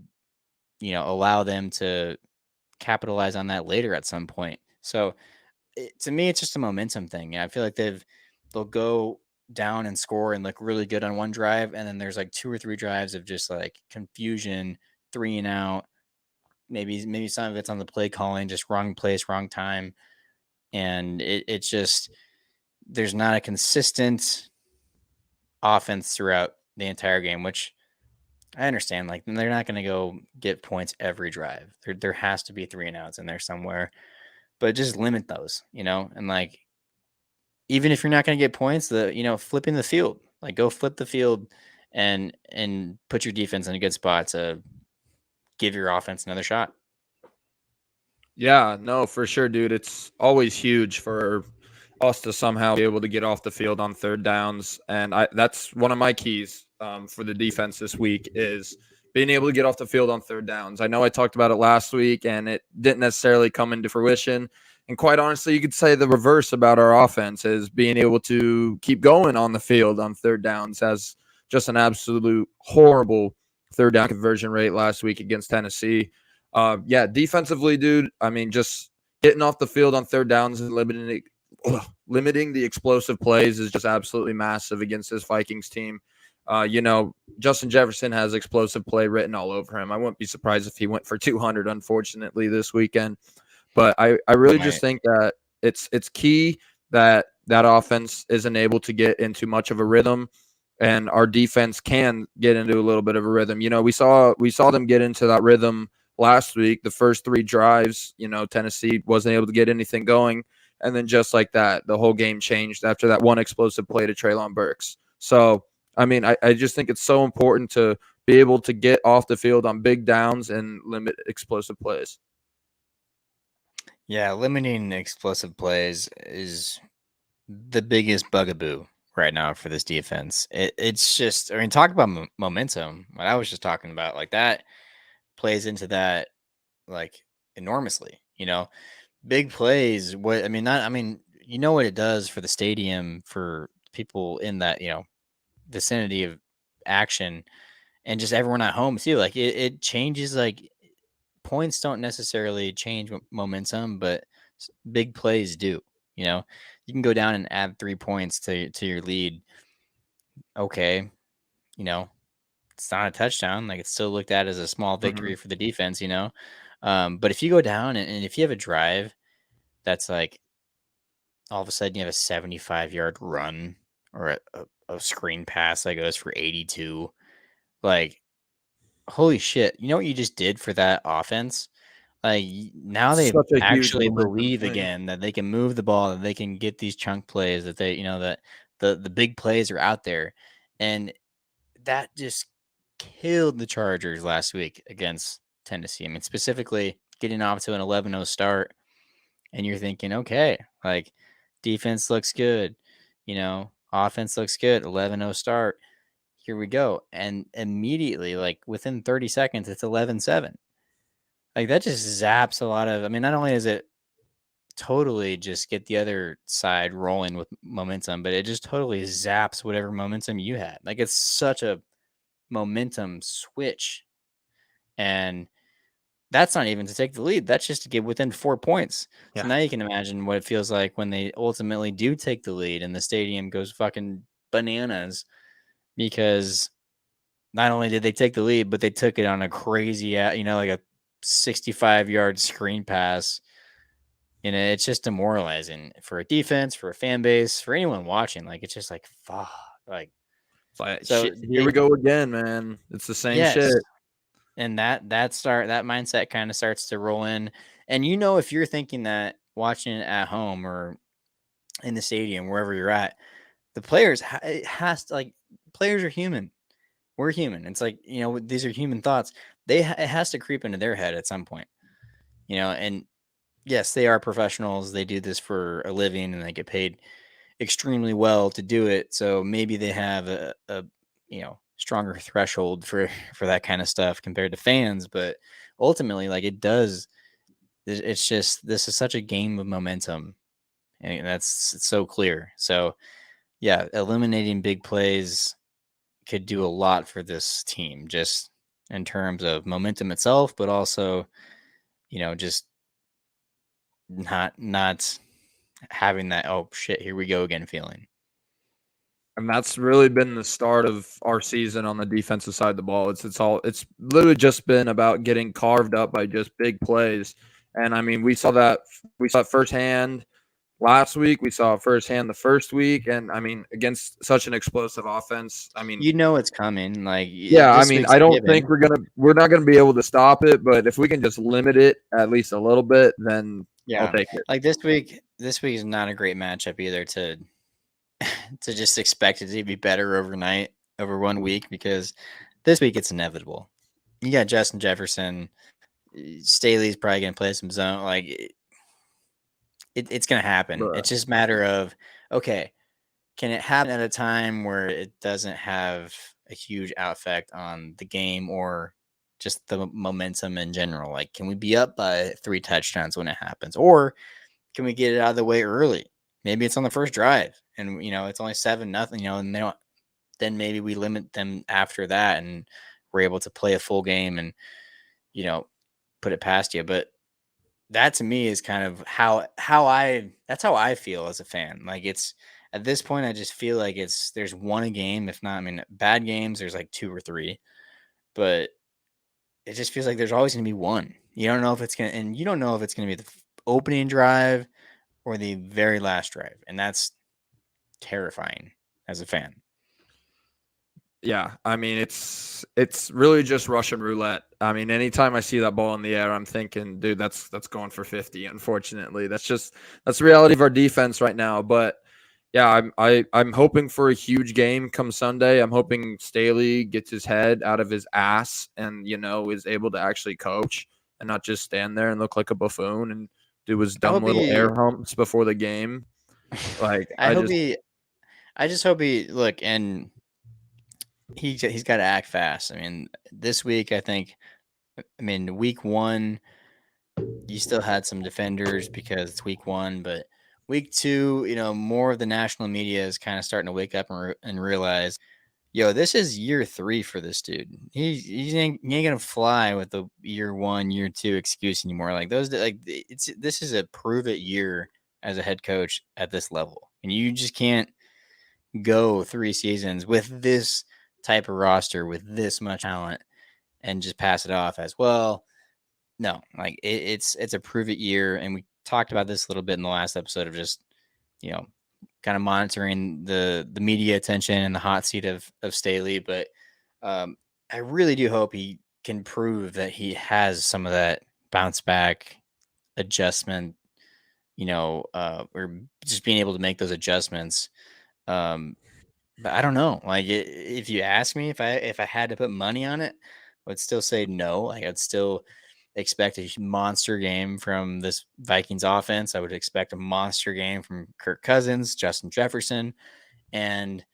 allow them to capitalize on that later at some point. So to me, it's just a momentum thing. Yeah, I feel like they'll go down and score and look really good on one drive, and then there's like 2 or 3 drives of just like confusion, 3 and out. Maybe some of it's on the play calling, just wrong place, wrong time, and it's just there's not a consistent offense throughout the entire game, which I understand. Like, they're not going to go get points every drive. There has to be 3 and outs in there somewhere, but just limit those, and like, even if you're not going to get points, flipping the field, like go flip the field and put your defense in a good spot to give your offense another shot. Yeah, no, for sure, dude. It's always huge for us to somehow be able to get off the field on third downs, and that's one of my keys for the defense this week is being able to get off the field on third downs. I know I talked about it last week, and it didn't necessarily come into fruition. And quite honestly, you could say the reverse about our offense is being able to keep going on the field on third downs has just an absolute horrible third down conversion rate last week against Tennessee. Yeah, defensively, dude. I mean, just getting off the field on third downs and limiting the explosive plays is just absolutely massive against this Vikings team. Justin Jefferson has explosive play written all over him. I wouldn't be surprised if he went for 200, unfortunately, this weekend. But I really just Right. think that it's key that offense isn't able to get into much of a rhythm, and our defense can get into a little bit of a rhythm. We saw them get into that rhythm last week. The first 3 drives, Tennessee wasn't able to get anything going. And then just like that, the whole game changed after that one explosive play to Treylon Burks. So, I mean, I just think it's so important to be able to get off the field on big downs and limit explosive plays. Yeah, limiting explosive plays is the biggest bugaboo right now for this defense. It's just, I mean, talk about momentum. What I was just talking about, like that plays into that like enormously. Big plays. What I mean, not. I mean, what it does for the stadium, for people in that vicinity of action, and just everyone at home too. Like it changes. Like, points don't necessarily change momentum, but big plays do. You know, you can go down and add 3 points to your lead. Okay, you know, it's not a touchdown. Like, it's still looked at as a small Mm-hmm. victory for the defense. But if you go down and if you have a drive that's like all of a sudden you have a 75-yard run or a screen pass that goes for 82, like, holy shit! You know what you just did for that offense? Like, now they Such a huge actually momentum believe thing. again that they can move the ball, that they can get these chunk plays, that that the big plays are out there. And that just killed the Chargers last week against Tennessee. I mean, specifically getting off to an 11-0 start, and you're thinking, okay, like, defense looks good, offense looks good, 11-0 start. Here we go. And immediately, like within 30 seconds, it's 11-7. Like, that just zaps a lot of, I mean, not only does it totally just get the other side rolling with momentum, but it just totally zaps whatever momentum you had. Like, it's such a momentum switch. And that's not even to take the lead. That's just to get within 4 points. So Yeah. now you can imagine what it feels like when they ultimately do take the lead and the stadium goes fucking bananas because not only did they take the lead, but they took it on a crazy, like a 65-yard screen pass. It's just demoralizing for a defense, for a fan base, for anyone watching. Like, it's just like, fuck. Like, It's like, so here we go again, man. It's the same shit. yes. And that mindset kind of starts to roll in. And if you're thinking that watching it at home or in the stadium, wherever you're at, the players, it has to, like, players are human. We're human. It's like, these are human thoughts. It has to creep into their head at some point, and yes, they are professionals. They do this for a living and they get paid extremely well to do it. So maybe they have a stronger threshold for for that kind of stuff compared to fans. But ultimately, like, it's just, this is such a game of momentum, and it's so clear. So yeah, eliminating big plays could do a lot for this team, just in terms of momentum itself, but also, just not having that, oh shit, here we go again feeling. And that's really been the start of our season on the defensive side of the ball. It's literally just been about getting carved up by just big plays. And I mean, we saw it firsthand last week. We saw it firsthand the first week, and I mean, against such an explosive offense. I mean, It's coming. Like, yeah, I this mean, week's I a don't think given. we're not gonna be able to stop it, but if we can just limit it at least a little bit, then I'll Yeah. take it. Like, this week is not a great matchup either to just expect it to be better overnight over 1 week, because this week it's inevitable. You got Justin Jefferson. Staley's probably going to play some zone. Like, it's going to happen. Bruh. It's just a matter of, okay, can it happen at a time where it doesn't have a huge effect on the game or just the momentum in general? Like, can we be up by 3 touchdowns when it happens? Or can we get it out of the way early? Maybe it's on the first drive and, it's only 7-0, and they don't, then maybe we limit them after that and we're able to play a full game and, you know, put it past you. But that to me is kind of that's how I feel as a fan. Like, it's at this point, I just feel like there's one a game. If not, I mean, bad games, there's like 2 or 3, but it just feels like there's always going to be one. You don't know if it's going to be the opening drive or the very last drive. And that's terrifying as a fan. Yeah, I mean, it's really just Russian roulette. I mean, anytime I see that ball in the air, I'm thinking, dude, that's going for 50. Unfortunately, that's the reality of our defense right now. But yeah, I'm hoping for a huge game come Sunday. I'm hoping Staley gets his head out of his ass and is able to actually coach and not just stand there and look like a buffoon and do his I dumb hope little he, air humps before the game. Like I hope he, I just hope he, look, and he's got to act fast. I mean, this week, week one, you still had some defenders because it's week one, but week two, more of the national media is kind of starting to wake up and realize, yo, this is year 3 for this dude. He ain't gonna fly with the year 1, year 2 excuse anymore. Like, this is a prove it year as a head coach at this level, and you just can't go 3 seasons with this type of roster with this much talent and just pass it off as, well. No, like, it's a prove it year, and we talked about this a little bit in the last episode of just, you know kind of monitoring the media attention and the hot seat of Staley. But I really do hope he can prove that he has some of that bounce back adjustment, or just being able to make those adjustments. Um, but I don't know. Like, if you ask me if I had to put money on it, I would still say no. Like, I'd still expect a monster game from this Vikings offense. I would expect a monster game from Kirk Cousins, Justin Jefferson, and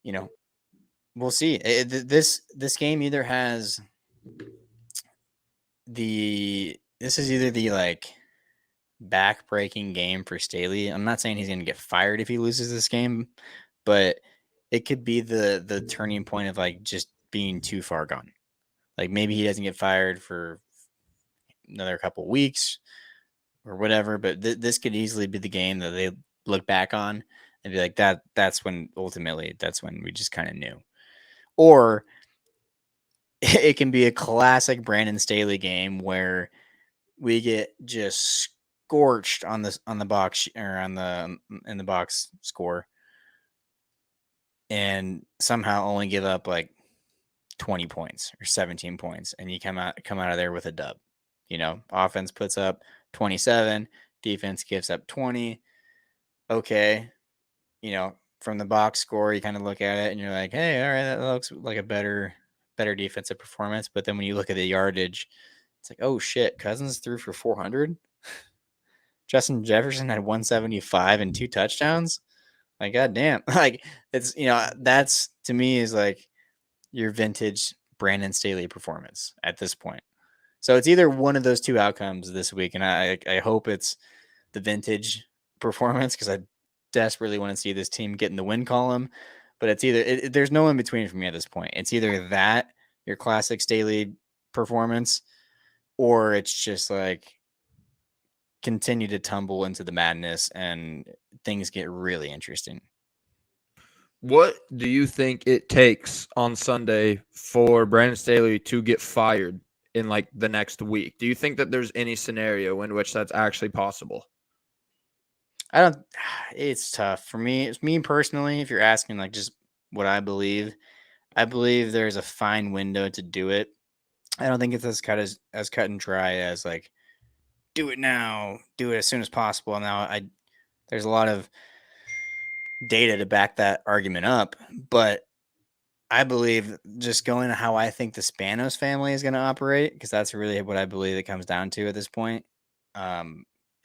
you know we'll see. This game either has this is either the, like, back-breaking game for Staley. I'm not saying he's going to get fired if he loses this game, but it could be the turning point of, like, just being too far gone. Like maybe he doesn't get fired for another couple weeks or whatever, but this could easily be the game that they look back on and be like, that's when ultimately that's when we just kind of knew. Or it can be a classic Brandon Staley game where we get just scorched on the box or on the in the box score and somehow only give up like 20 points or 17 points and you come out of there with a dub. Offense puts up 27, defense gives up 20. Okay, from the box score you kind of look at it and you're like, hey, all right, that looks like a better defensive performance. But then when you look at the yardage, it's like, oh shit, Cousins threw for 400. Justin Jefferson had 175 and 2 touchdowns. Like, goddamn. Like, it's, that's to me is like your vintage Brandon Staley performance at this point. So it's either one of those two outcomes this week. And I hope it's the vintage performance because I desperately want to see this team get in the win column. But it's either, there's no in between for me at this point. It's either that, your classic Staley performance, or it's just like, continue to tumble into the madness and things get really interesting. What do you think it takes on Sunday for Brandon Staley to get fired in like the next week? Do you think that there's any scenario in which that's actually possible? It's tough for me. It's me personally. If you're asking like just what I believe there's a fine window to do it. I don't think it's as cut and dry as like do it now, do it as soon as possible. Now there's a lot of data to back that argument up, but I believe just going to how I think the Spanos family is going to operate, because that's really what I believe it comes down to at this point.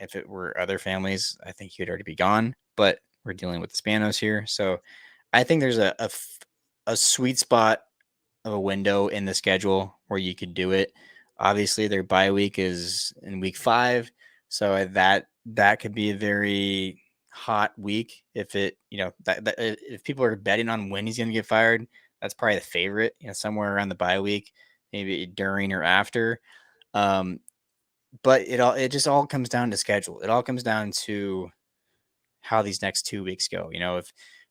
If it were other families, I think he would already be gone, but we're dealing with the Spanos here. So I think there's a sweet spot of a window in the schedule where you could do it. Obviously, their bye week is in week 5, so that could be a very hot week. If it, that if people are betting on when he's going to get fired, that's probably the favorite. Somewhere around the bye week, maybe during or after. But it just all comes down to schedule. It all comes down to how these next 2 weeks go.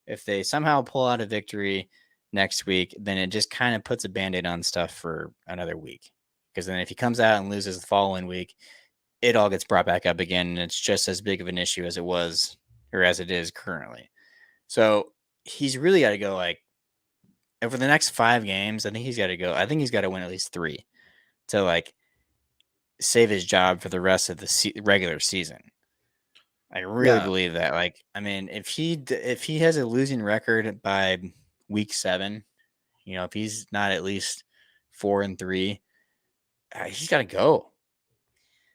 If they somehow pull out a victory next week, then it just kind of puts a band-aid on stuff for another week. Because then if he comes out and loses the following week, it all gets brought back up again, and it's just as big of an issue as it was or as it is currently. So he's really got to go like over the next 5 games. I think he's got to win at least 3 to like save his job for the rest of the regular season. I really Yeah. believe that. Like, I mean, if he has a losing record by week 7, if he's not at least 4-3, he's got to go.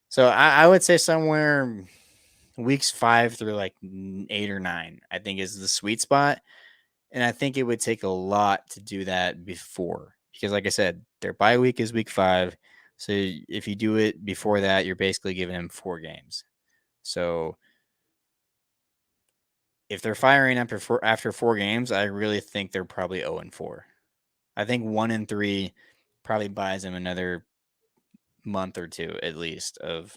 So I would say somewhere weeks 5 through like 8 or 9, I think is the sweet spot. And I think it would take a lot to do that before, because like I said, their bye week is week 5. So if you do it before that, you're basically giving him 4 games. So if they're firing after 4 games, I really think they're probably 0-4. I think 1-3 probably buys him another month or 2 at least of,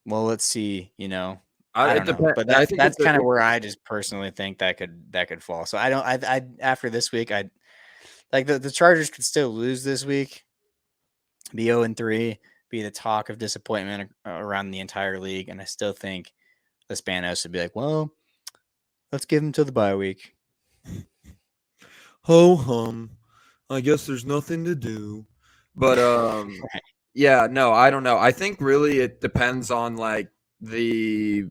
well, let's see, I It don't know, depends. but I that's think that's kind of where I just personally think that could fall. So I don't, I after this week, I like the Chargers could still lose this week, be 0-3, be the talk of disappointment around the entire league, and I still think the Spanos would be like, well, let's give him till the bye week. ho hum. I guess there's nothing to do. But Right. yeah, no, I don't know. I think really it depends on like the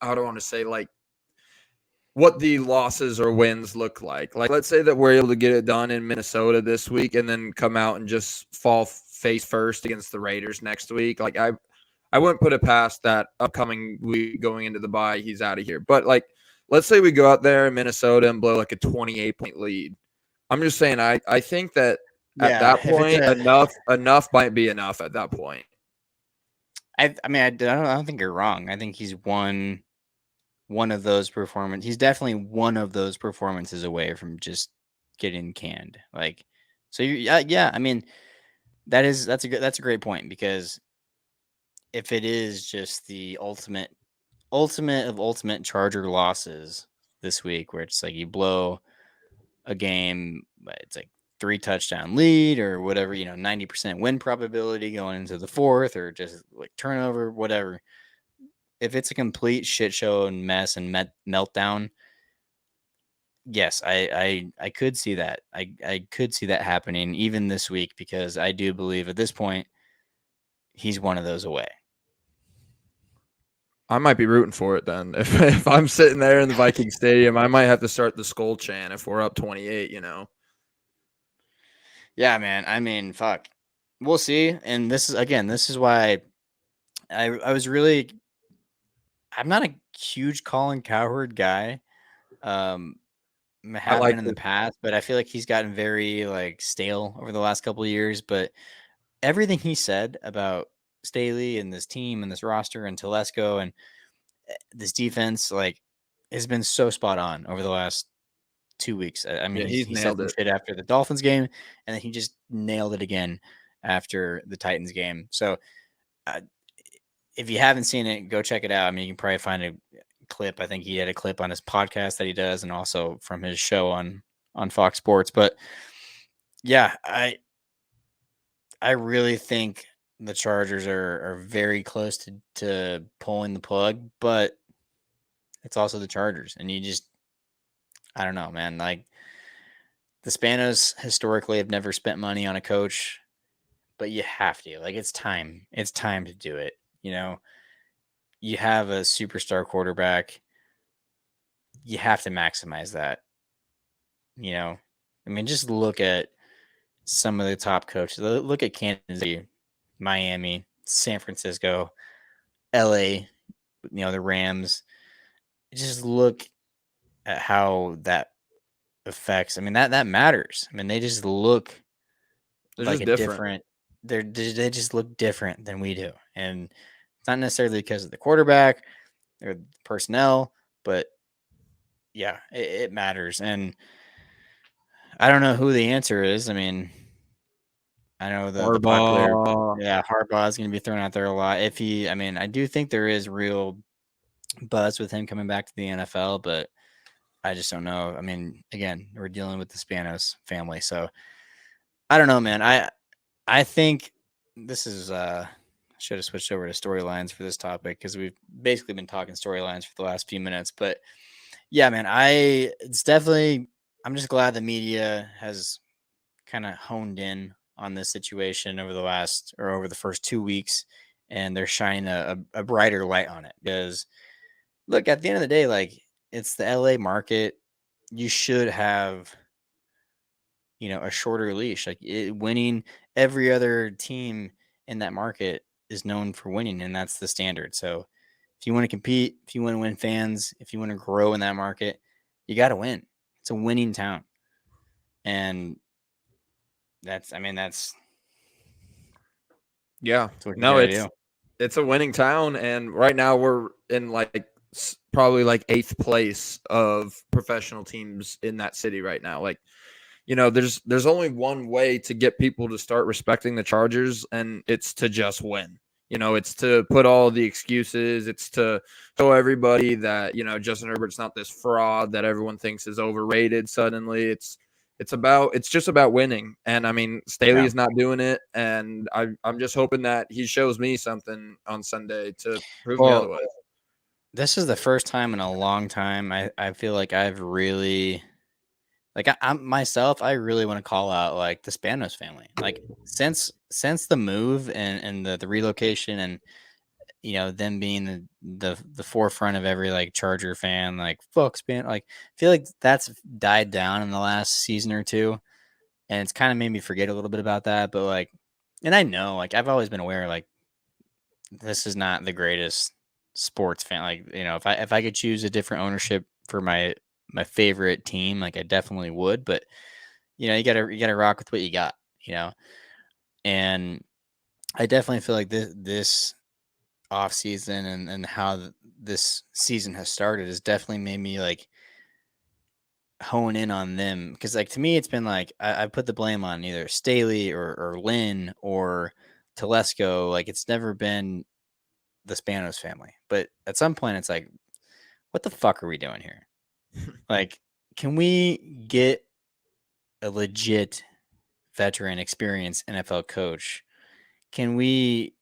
I don't want to say like what the losses or wins look like. Like, let's say that we're able to get it done in Minnesota this week and then come out and just fall face first against the Raiders next week. Like, I wouldn't put it past that upcoming week going into the bye. He's out of here. But like, let's say we go out there in Minnesota and blow like a 28-point lead. I'm just saying, I think that at Yeah, that if it's point, a, enough might be enough at that point. I mean, I don't think you're wrong. I think he's one of those performances. He's definitely one of those performances away from just getting canned. Like So yeah. I mean, that's a great point, because if it is just the ultimate of ultimate Charger losses this week, where it's like you blow a game, but it's like 3 touchdown lead or whatever, 90% win probability going into the fourth, or just like turnover, whatever. If it's a complete shit show and mess and meltdown, yes, I could see that. I could see that happening even this week, because I do believe at this point he's one of those away. I might be rooting for it then. If I'm sitting there in the Viking Stadium, I might have to start the skull chant if we're up 28. Yeah, man. I mean, fuck. We'll see. And this is why I was really, I'm not a huge Colin Cowherd guy. Um, I have like been in the this. past, but I feel like he's gotten very like stale over the last couple of years. But everything he said about Staley and this team and this roster and Telesco and this defense, like, has been so spot on over the last 2 weeks. I mean, Yeah, he he's he said nailed some it. shit after the Dolphins game, and then he just nailed it again after the Titans game. So, uh, if you haven't seen it, go check it out. I mean, you can probably find a clip. I think he had a clip on his podcast that he does, and also from his show on Fox Sports. But yeah, I really think the Chargers are very close to pulling the plug, but it's also the Chargers, and you just, I don't know, man. Like, the Spanos historically have never spent money on a coach, but you have to. Like, it's time. It's time to do it. You have a superstar quarterback. You have to maximize that. You know, I mean, just look at some of the top coaches. Look at Kansas City, Miami, San Francisco, LA, the Rams. Just look at how that affects. I mean, that matters. I mean, they just look They're like just a different. different, they just look different than we do. And it's not necessarily because of the quarterback or the personnel, but yeah, it matters. And I don't know who the answer is. I mean, I know the popular, Harbaugh. yeah, Harbaugh is going to be thrown out there a lot. I mean, I do think there is real buzz with him coming back to the NFL, but I just don't know. I mean, again, we're dealing with the Spanos family, so I don't know, man. I think this is should have switched over to storylines for this topic, because we've basically been talking storylines for the last few minutes. But yeah, man, it's definitely, I'm just glad the media has kind of honed in on this situation over the first 2 weeks, and they're shining a brighter light on it. Because look, at the end of the day, like, it's the LA market. You should have, a shorter leash. Like, winning, every other team in that market is known for winning, and that's the standard. So if you want to compete, if you want to win fans, if you want to grow in that market, you got to win. It's a winning town. And that's Yeah. what you No, got to do. it's a winning town, and right now we're in like probably like eighth place of professional teams in that city right now. Like, there's only one way to get people to start respecting the Chargers, and it's to just win. It's to put all the excuses. It's to show everybody that Justin Herbert's not this fraud that everyone thinks is overrated. Suddenly, it's just about winning. And I mean, Staley Yeah. is not doing it, and I'm just hoping that he shows me something on Sunday to prove me Well, otherwise. this is the first time in a long time I feel like I've really, like, I'm myself, I really want to call out, like, the Spanos family. Like, since the move and the relocation, and them being the forefront of every, like, Charger fan, like, fuck Span, like, I feel like that's died down in the last season or two, and it's kind of made me forget a little bit about that. But, like, and I know, like, I've always been aware, like, this is not the greatest sports fan. Like, if I could choose a different ownership for my favorite team, like, I definitely would. But you gotta rock with what you got, you know. And I definitely feel like this off season and how this season has started has definitely made me, like, hone in on them, because like to me it's been like I put the blame on either Staley or Lynn or Telesco. Like it's never been the Spanos family. But at some point it's like, what the fuck are we doing here? Like, can we get a legit veteran experienced NFL coach? Can we,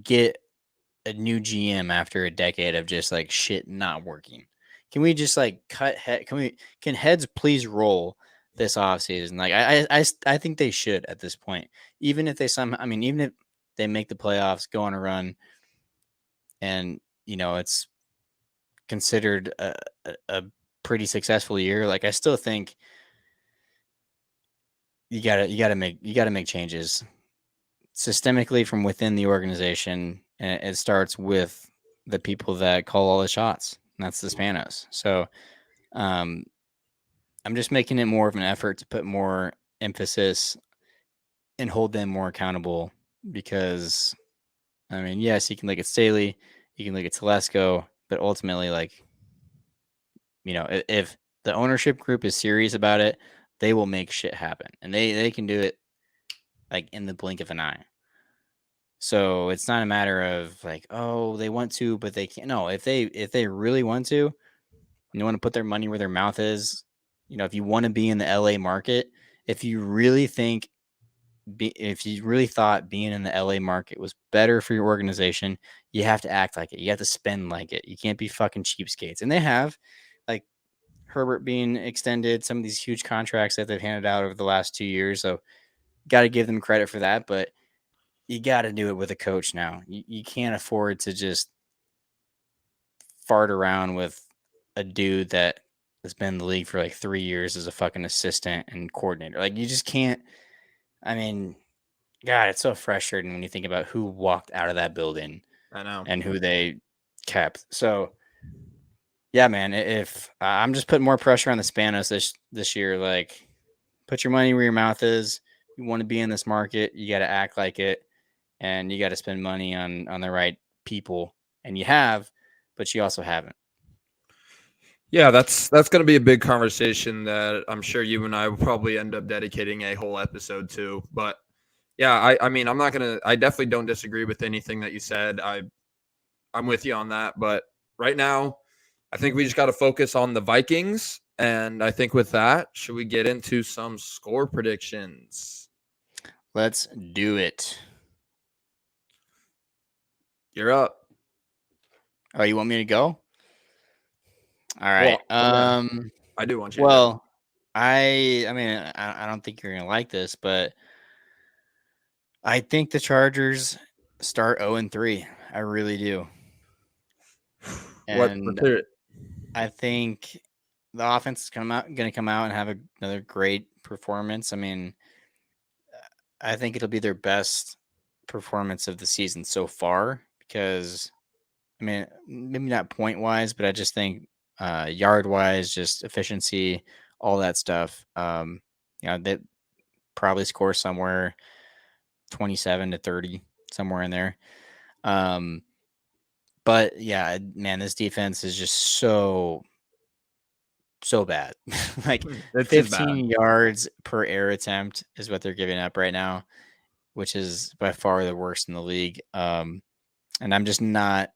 get a new GM after a decade of just like shit not working? Can we just like cut head? Can heads please roll this offseason? Like I think they should at this point. Even if they somehow, I mean, even if they make the playoffs, go on a run, and it's considered a pretty successful year. Like I still think you gotta make changes systemically from within the organization, and it starts with the people that call all the shots, and that's the Spanos. So um, I'm just making it more of an effort to put more emphasis and hold them more accountable, because I mean, yes, you can look at Staley, you can look at Telesco, but ultimately, like, if the ownership group is serious about it, they will make shit happen, and they can do it like in the blink of an eye. So it's not a matter of like, oh, they want to, but they can't. No, if they really want to, and they want to put their money where their mouth is, if you want to be in the LA market, if you really think, if you really thought being in the LA market was better for your organization, you have to act like it. You have to spend like it. You can't be fucking cheapskates. And they have, like Herbert being extended, some of these huge contracts that they've handed out over the last 2 years. So got to give them credit for that, but you got to do it with a coach now. You can't afford to just fart around with a dude that has been in the league for like 3 years as a fucking assistant and coordinator. Like you just can't. I mean, God, it's so frustrating when you think about who walked out of that building I know. and who they kept. So yeah, man, if I'm just putting more pressure on the Spanos this year, like put your money where your mouth is. You want to be in this market, you got to act like it, and you got to spend money on the right people, and you have, but you also haven't. Yeah, that's going to be a big conversation that I'm sure you and I will probably end up dedicating a whole episode to. But yeah, I mean, I definitely don't disagree with anything that you said. I'm with you on that. But right now, I think we just got to focus on the Vikings. And I think with that, should we get into some score predictions? Let's do it. You're up. Oh, you want me to go? All right. Well, yeah, I do want you to go. Well, I mean, I don't think you're gonna like this, but I think the Chargers start 0-3. I really do. Let's And hear it. I think the offense is gonna come out and have another great performance. I mean, I think it'll be their best performance of the season so far, because I mean, maybe not point wise, but I just think yard wise, just efficiency, all that stuff. They probably score somewhere 27-30, somewhere in there. Um, but yeah, man, this defense is just so bad. Like It's just bad. 15 yards per air attempt is what they're giving up right now, which is by far the worst in the league. And I'm just not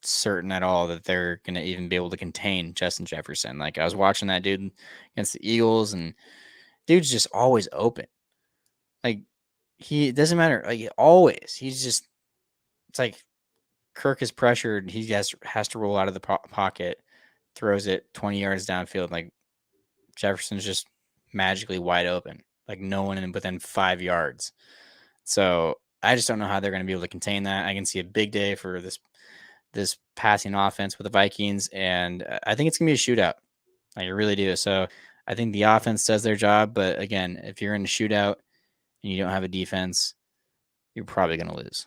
certain at all that they're going to even be able to contain Justin Jefferson. Like I was watching that dude against the Eagles, and dude's just always open. Like it doesn't matter. Like always, he's just, it's like Kirk is pressured. He has to roll out of the pocket, throws it 20 yards downfield. Like Jefferson's just magically wide open. Like no one within 5 yards. So I just don't know how they're going to be able to contain that. I can see a big day for this passing offense with the Vikings, and I think it's gonna be a shootout. I really do. So I think the offense does their job, but again, if you're in a shootout and you don't have a defense, you're probably gonna lose.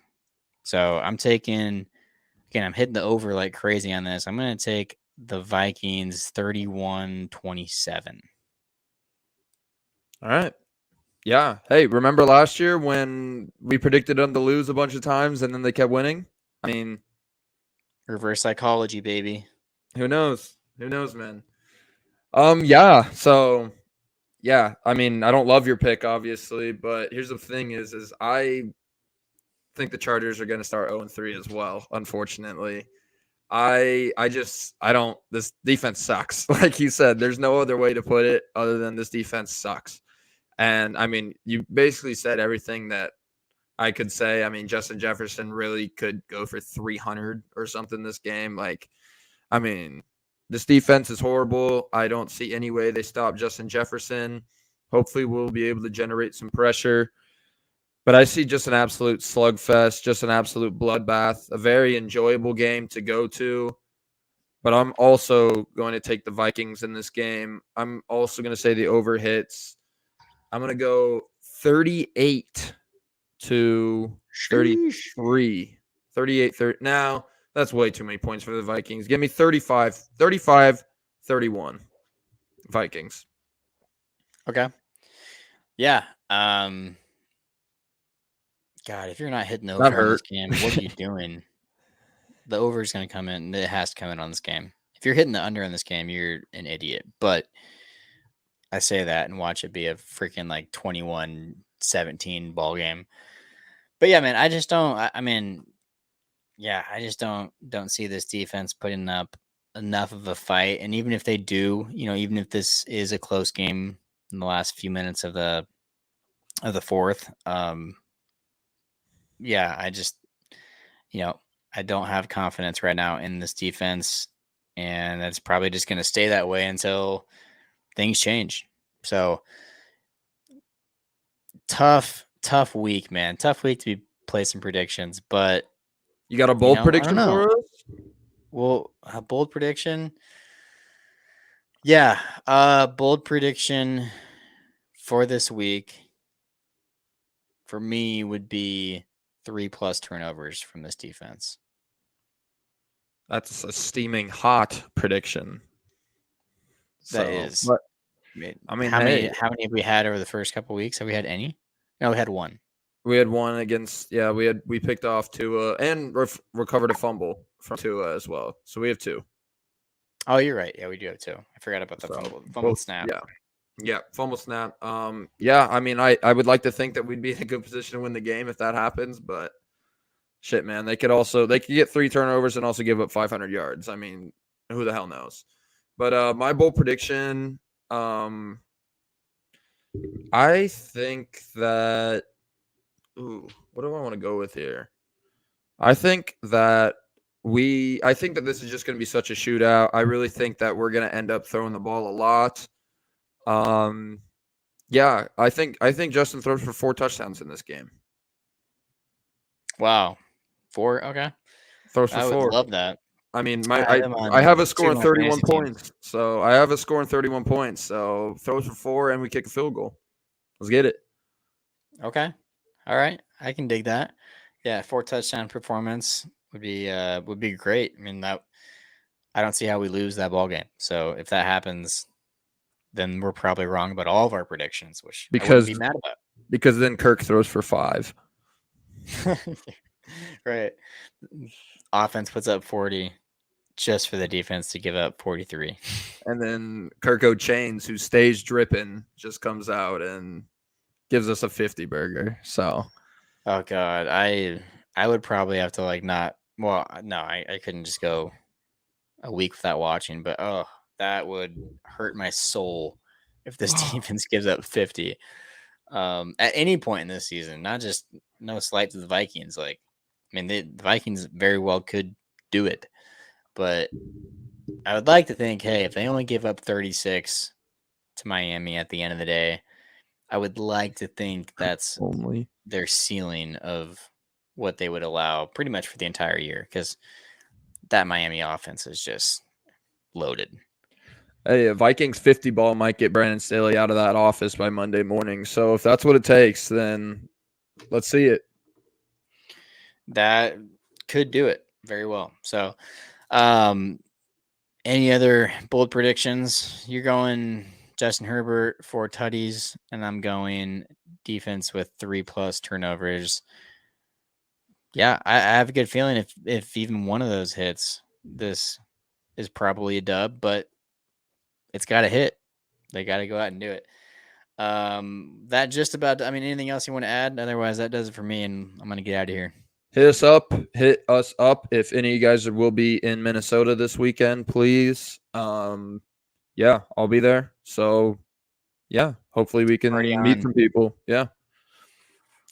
So I'm taking, again, I'm hitting the over like crazy on this. I'm gonna take the Vikings 31-27. All right. Yeah. Hey, remember last year when we predicted them to lose a bunch of times and then they kept winning? I mean, Reverse psychology, baby. who knows? Who knows, man? Yeah. So yeah, I mean, I don't love your pick, obviously, but here's the thing: is I think the Chargers are going to start 0-3 as well. Unfortunately, I don't. This defense sucks. Like you said, there's no other way to put it other than this defense sucks. And I mean, you basically said everything that I could say. I mean, Justin Jefferson really could go for 300 or something this game. Like, I mean, this defense is horrible. I don't see any way they stop Justin Jefferson. Hopefully, we'll be able to generate some pressure. But I see just an absolute slugfest, just an absolute bloodbath, a very enjoyable game to go to. But I'm also going to take the Vikings in this game. I'm also going to say the over hits. I'm going to go 38 to Sheesh. 33. 38 30. Now, that's way too many points for the Vikings. Give me 35 31 Vikings. Okay. Yeah. God, if you're not hitting the That over on this hurt. game, what are you doing? The over is going to come in. It has to come in on this game. If you're hitting the under in this game, you're an idiot. But I say that and watch it be a freaking like 21-17 ball game. But yeah, man, I just don't. I mean, yeah, I just don't see this defense putting up enough of a fight. And even if they do, even if this is a close game in the last few minutes of the fourth, yeah, I just you know I don't have confidence right now in this defense, and that's probably just going to stay that way until things change. So tough week, man. Tough week to be placing predictions, but You got a bold I don't prediction know. for us? Well, a bold prediction. Yeah, bold prediction for this week for me would be 3+ turnovers from this defense. That's a steaming hot prediction. That So, is. but I mean, How many hey, how many have we had over the first couple of weeks? Have we had any? No, we had one. we had one against. Yeah, we picked off Tua and recovered a fumble from Tua as well. So we have two. Oh, you're right. Yeah, we do have two. I forgot about the So fumbled both, snap. yeah, yeah, fumble snap. Yeah, I mean, I would like to think that we'd be in a good position to win the game if that happens, but shit, man, they could get 3 turnovers and also give up 500 yards. I mean, who the hell knows? But my bold prediction, um, I think that. Ooh, what do I want to go with here? I think that I think that this is just going to be such a shootout. I really think that we're going to end up throwing the ball a lot. Um, yeah, I think Justin throws for 4 touchdowns in this game. Wow. 4. Okay. Throws for I would 4. love that. I mean, I have him I have on a 2 score of in my 31 fantasy teams. points. So I have a score in 31 points. So throws for 4 and we kick a field goal. Let's get it. Okay. All right. I can dig that. Yeah, 4 touchdown performance would be great. I mean, that I don't see how we lose that ball game. So if that happens, then we're probably wrong about all of our predictions, which I wouldn't because be mad because then Kirk throws for 5. about. Right. Offense puts up 40 just for the defense to give up 43. And then Kirko Chains, who stays dripping, just comes out and gives us a 50 burger. So Oh god, I would probably have to like not well, no, I couldn't just go a week without watching, but oh, that would hurt my soul if this defense gives up 50 at any point in this season, not just no slight to the Vikings. Like, I mean, the Vikings very well could do it, but I would like to think, hey, if they only give up 36 to Miami at the end of the day, I would like to think that's only. their ceiling of what they would allow pretty much for the entire year because that Miami offense is just loaded. Hey, a Vikings 50 ball might get Brandon Staley out of that office by Monday morning. So if that's what it takes, then let's see it. That could do it very well. So, um, any other bold predictions? You're going Justin Herbert 4 tutties, and I'm going defense with 3+ turnovers. Yeah, I have a good feeling if even one of those hits, this is probably a dub. But it's got to hit. They got to go out and do it. That just about. I mean, anything else you want to add? Otherwise, that does it for me, and I'm gonna get out of here. Hit us up if any of you guys will be in Minnesota this weekend, please. Yeah, I'll be there. So yeah, hopefully we Party can meet on. some people. Yeah.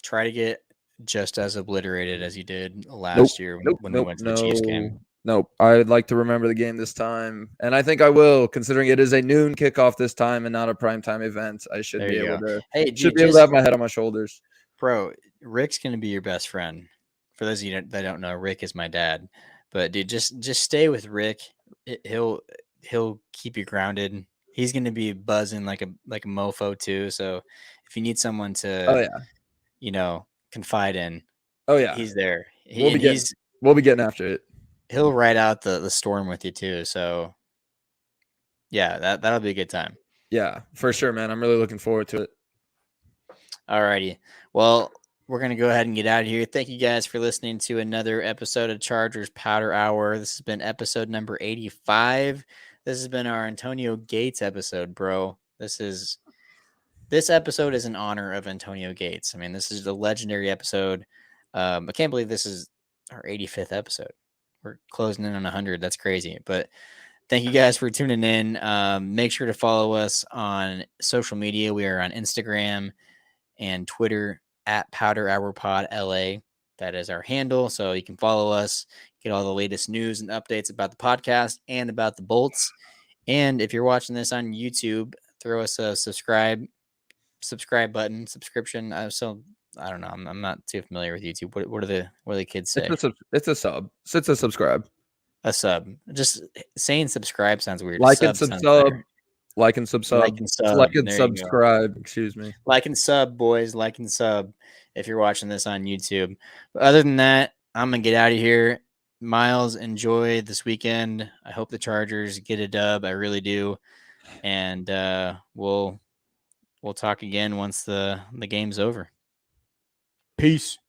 Try to get just as obliterated as you did Nope. last year Nope. when we Nope. went to the Chiefs game. No. Nope. I'd like to remember the game this time, and I think I will, considering it is a noon kickoff this time and not a primetime event. I should There be you able go. to Hey, should dude, be able to just have my head on my shoulders. bro, Rick's gonna be your best friend. For those of you that don't know, Rick is my dad. But dude, just stay with Rick. He'll keep you grounded. He's gonna be buzzing like a mofo too. So if you need someone Oh to, yeah. confide in, Oh yeah. he's there. We'll be getting we'll be getting after it. He'll ride out the storm with you too. So yeah, that'll be a good time. Yeah, for sure, man. I'm really looking forward to it. Alrighty. Well, we're going to go ahead and get out of here. Thank you guys for listening to another episode of Chargers Powder Hour. This has been episode number 85. This has been our Antonio Gates episode, bro. This episode is in honor of Antonio Gates. I mean, this is the legendary episode. I can't believe this is our 85th episode. We're closing in on 100. That's crazy. But thank you guys for tuning in. Make sure to follow us on social media. We are on Instagram and Twitter at Powder Hour Pod LA. That is our handle. So you can follow us, get all the latest news and updates about the podcast and about the Bolts. And if you're watching this on YouTube, throw us a subscribe button, subscription. So I don't know. I'm not too familiar with YouTube. What do the kids say? It's a sub. It's a subscribe. A sub. Just saying subscribe sounds weird. Like and Sub sounds better. like and sub Like sub. and It's sub. like and There you go. subscribe. Excuse me. Like and sub, boys. Like and sub if you're watching this on YouTube. But other than that, I'm going to get out of here. Miles, enjoy this weekend. I hope the Chargers get a dub. I really do. And we'll talk again once the game's over. Peace.